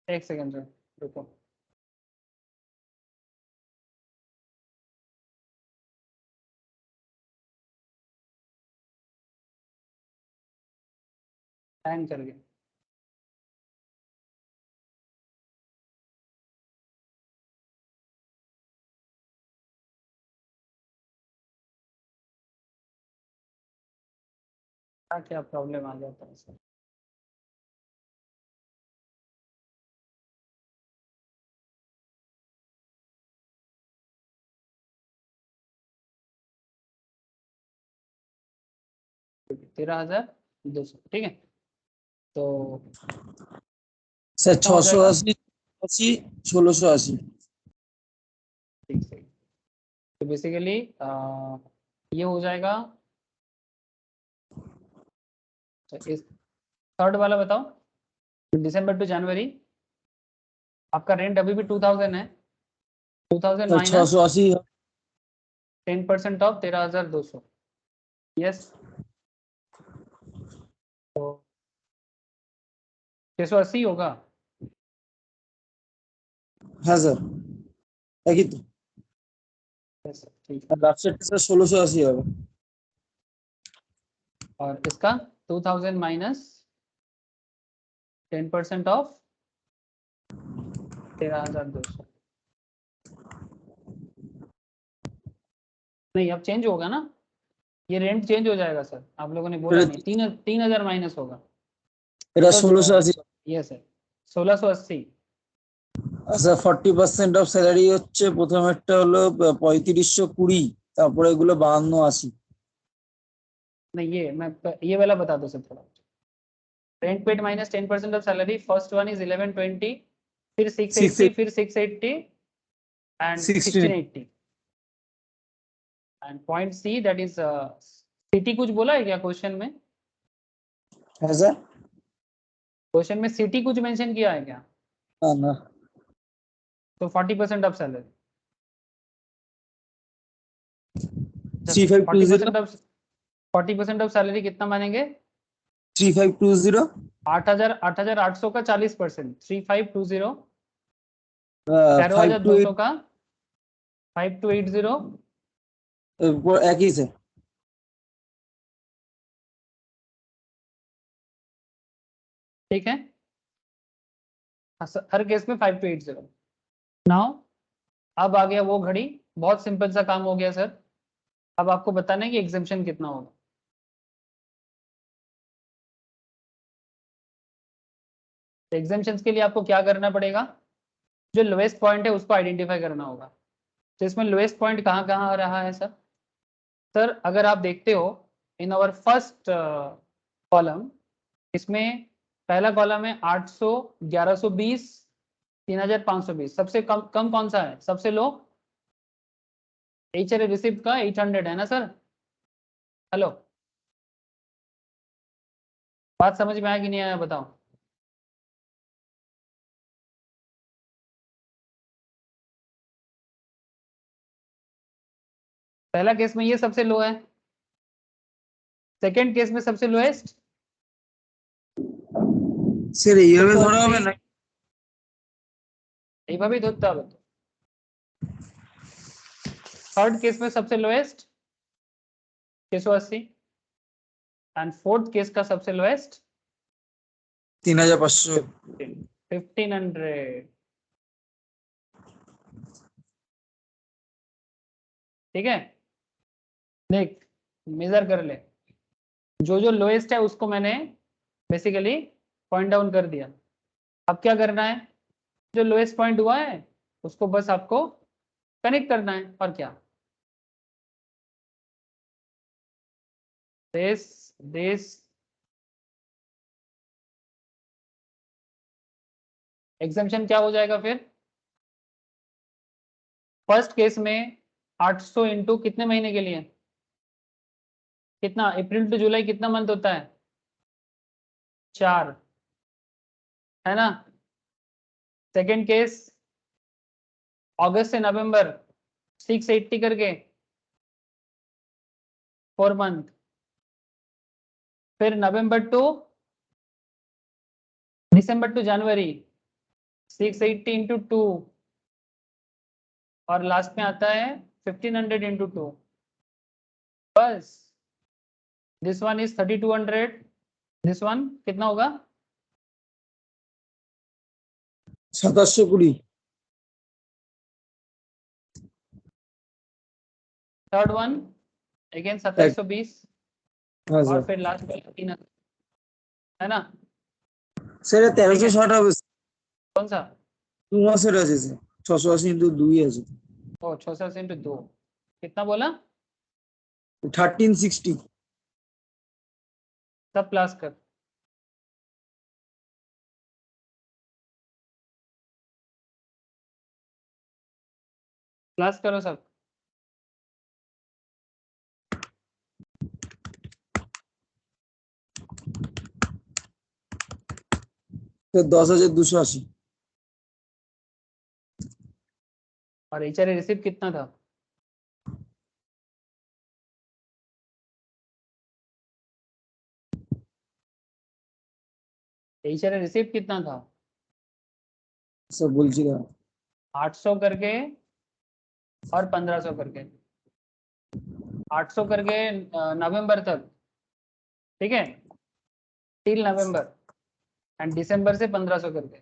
एक सेकंड सर रुको। हैंग कर गया। क्या प्रॉब्लम आ जाता है सर? तेरह हजार 200, ठीक है। तो স্যার कितना हो जाएगा? 680 1680। ठीक सही। तो बेसिकली ये हो जाएगा। इस थर्ड वाला बताओ। दिसंबर टू जनवरी आपका रेंट अभी भी 2000 है। 2000 माइनस 680 10% ऑफ 13,200। यस, तो 680 होगा। হ্যাঁ স্যার একই তো। यस ठीक है। আর লাস্টেরটা স্যার 1680 হবে। और इसका 2000 माइनस 10% ऑफ 13,200। नहीं अब चेंज होगा ना, ये रेंट चेंज हो जाएगा सर। आप लोगों ने बोला नहीं, 3,000 माइनस होगा। এটা 1680। Yes sir 1680। আচ্ছা 40% অফ স্যালারি হচ্ছে প্রথমেরটা হলো 3520, তারপরে এগুলো 5280। नहीं ये मैं ये वाला बता दो सर थोड़ा। Rent paid minus 10% of salary, first one is 1120, फिर 680, फिर 680 and 1680 and point see that is city. कुछ बोला है क्या क्वेश्चन में? হ্যাঁ স্যার। क्वेश्चन में सिटी कुछ मेंशन किया है क्या? না না तो 40% ऑफ सैलरी, 3520 40% ऑफ सैलरी कितना मानेंगे? 3520 8,800 का 40%, 3520। 13,200 का 5280। একই স্যার। ठीक है, हर केस में 5280। नाउ अब आ गया वो घड़ी, बहुत सिंपल सा काम हो गया सर। अब आपको बताना है कि एग्जेम्पशन कितना होगा। एग्जेम्पशंस के लिए आपको क्या करना पड़ेगा? जो लोएस्ट पॉइंट है उसको आइडेंटिफाई करना होगा। तो इसमें लोएस्ट पॉइंट कहाँ कहाँ आ रहा है सर? सर अगर आप देखते हो इन आवर फर्स्ट कॉलम, इसमें पहला कॉलम है 800, 1120, 3,520। सबसे कम कौन सा है? सबसे लो एचआर रिसिप्ट का 800 है ना सर? हेलो, बात समझ में आया कि नहीं आया बताओ। पहला केस में ये सबसे लो है, सेकेंड केस में सबसे लोएस्ट স্যার এইভাবে ধরা হবে না? এইভাবেই ধরতে হবে তো। थर्ड केस में सबसे लोएस्ट 680 एंड फोर्थ केस का सबसे लोएस्ट 3500। 1500। ठीक है, देख मेजर कर ले, जो जो लोएस्ट है उसको मैंने बेसिकली पॉइंट डाउन कर दिया। अब क्या करना है, जो लोएस्ट पॉइंट हुआ है उसको बस आपको कनेक्ट करना है, और क्या। दिस एग्जाम्पशन क्या हो जाएगा फिर, फर्स्ट केस में 800 इंटू कितने महीने के लिए, कितना, अप्रैल टू जुलाई कितना मंथ होता है, 4, है ना। सेकेंड केस अगस्त से नवंबर 680 करके 4 मंथ, फिर नवंबर टू दिसंबर टू जनवरी 680 इंटू 2, और लास्ट में आता है 1500 इंटू 2, बस। This one is 3200, this one कितना होगा 2720। थर्ड वन अगेन 2720, হ্যাঁ और স্যার। फिर लास्ट में 300, है ना। স্যার 1360 হবে। कौन सा, 2 মাসের আছে স্যার, 680 ইনটু 2 আছে। ओ 680 इंटू 2 कितना बोला, 1360। सब प्लस कर, प्लस करो सब। স্যার 10280। और एचआरए रिसिप्ट कितना था, एचआरए रिसिप्ट कितना था, স্যার বলছি না। 800 करके और 1500 करके, 800 करके नवंबर तक, ठीक है, टिल नवंबर, एंड दिसंबर से 1500 करके।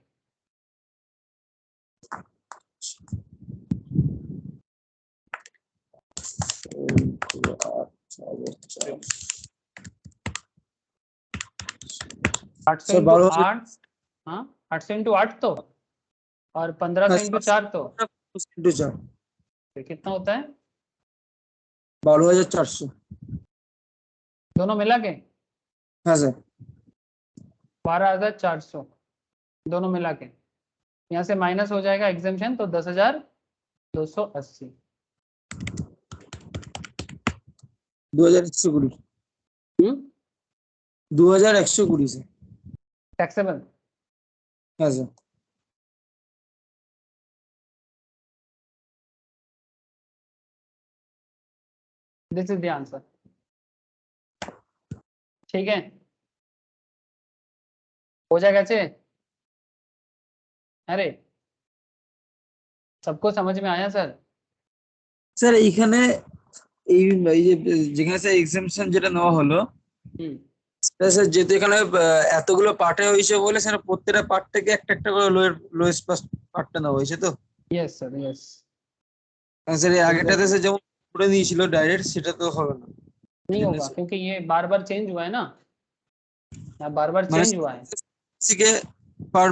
आठ सौ सर, इंटू 12,000 आठ, हाँ 800 इंटू 8 तो, और 1500 इंटू 4 तो, ইনটু 4, फिर कितना होता है 12400। दोनों मिला के, হ্যাঁ স্যার। 12,400 दोनों मिला के, यहाँ से माइनस हो जाएगा एग्जाम्पशन, तो 10,280। 2120। 2120 স্যার। टैक्सेबल, হ্যাঁ sir. This is the answer, ठीक है, বোঝা গেছে, अरे सबको समझ में आया सर। স্যার এইখানে এই এই যে যেখানে স্যার এক্সাম্পশন যেটা নেওয়া হলো, স্যার যেহেতু এখানে এতগুলো পার্টে হয়েছে বলে স্যার প্রত্যেকটা পার্ট থেকে একটা একটা করে লোয়েস্ট পার্টটা নেওয়া হয়েছে তো। यस सर यस, স্যার এই আগেটাতে স্যার যেমন করে দিয়েছিল ডাইরেক্ট, সেটা তো হবে না। नहीं होगा क्योंकि ये बार बार चेंज हुआ है ना, बार बार चेंज हुआ है। থেকে পার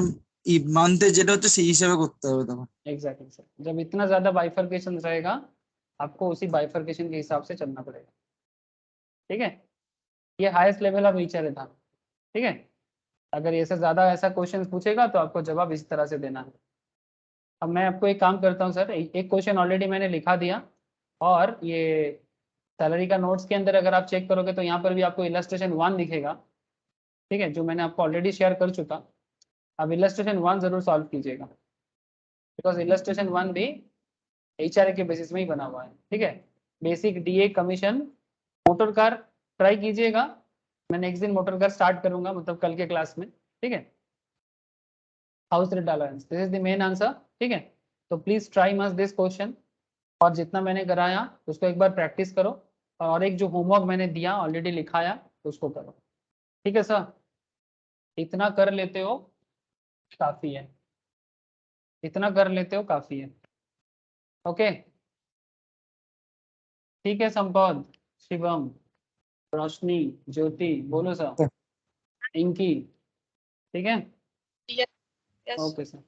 মান্থে যেটা হচ্ছে সেই হিসাবে করতে হবে তখন। एग्जैक्टली सर, जब इतना ज्यादा बाइफर्केशन रहेगा आपको उसी बाइफर्केशन के हिसाब से चलना पड़ेगा, ठीक है। ये हाईएस्ट लेवल ऑफ ईचआरए था, ठीक है। अगर ऐसा ज्यादा ऐसा क्वेश्चन पूछेगा तो आपको जवाब इस तरह से देना है। अब मैं आपको एक काम करता हूँ सर, एक क्वेश्चन ऑलरेडी मैंने लिखा दिया, और ये सैलरी का नोट्स के अंदर अगर आप चेक करोगे तो यहाँ पर भी आपको इलस्ट्रेशन 1 दिखेगा, ठीक है, जो मैंने आपको ऑलरेडी शेयर कर चुका। अब इलस्ट्रेशन 1 जरूर सॉल्व कीजिएगा, बिकॉज इलस्ट्रेशन 1 भी एचआरए के बेसिस में ही बना हुआ है। ठीक है, basic DA commission motor car try कीजिएगा। मैं नेक्स्ट दिन मोटर कार स्टार्ट करूंगा, मतलब कल के क्लास में। ठीक है, house rent allowance, this is the main answer. ठीक है, तो please try must this question, और जितना मैंने कराया उसको एक बार प्रैक्टिस करो, और एक जो होमवर्क मैंने दिया ऑलरेडी लिखाया उसको करो। ठीक है सर, इतना कर लेते हो काफी है, इतना कर लेते हो काफी है। ओके, ठीक है संपद, शिवम, रोशनी, ज्योति, बोलो सर, इंकी। ठीक है, यस ओके सर,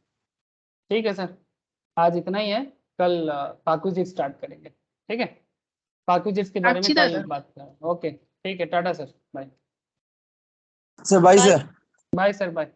ठीक है सर, आज इतना ही है। कल पाकूजिट स्टार्ट करेंगे। ठीक है, पाकूजिट के बारे में अच्छी कल दादा। बात करें। ओके ठीक है, tata sir, bye. Sir bye Bye. Sir. Bye sir, bye.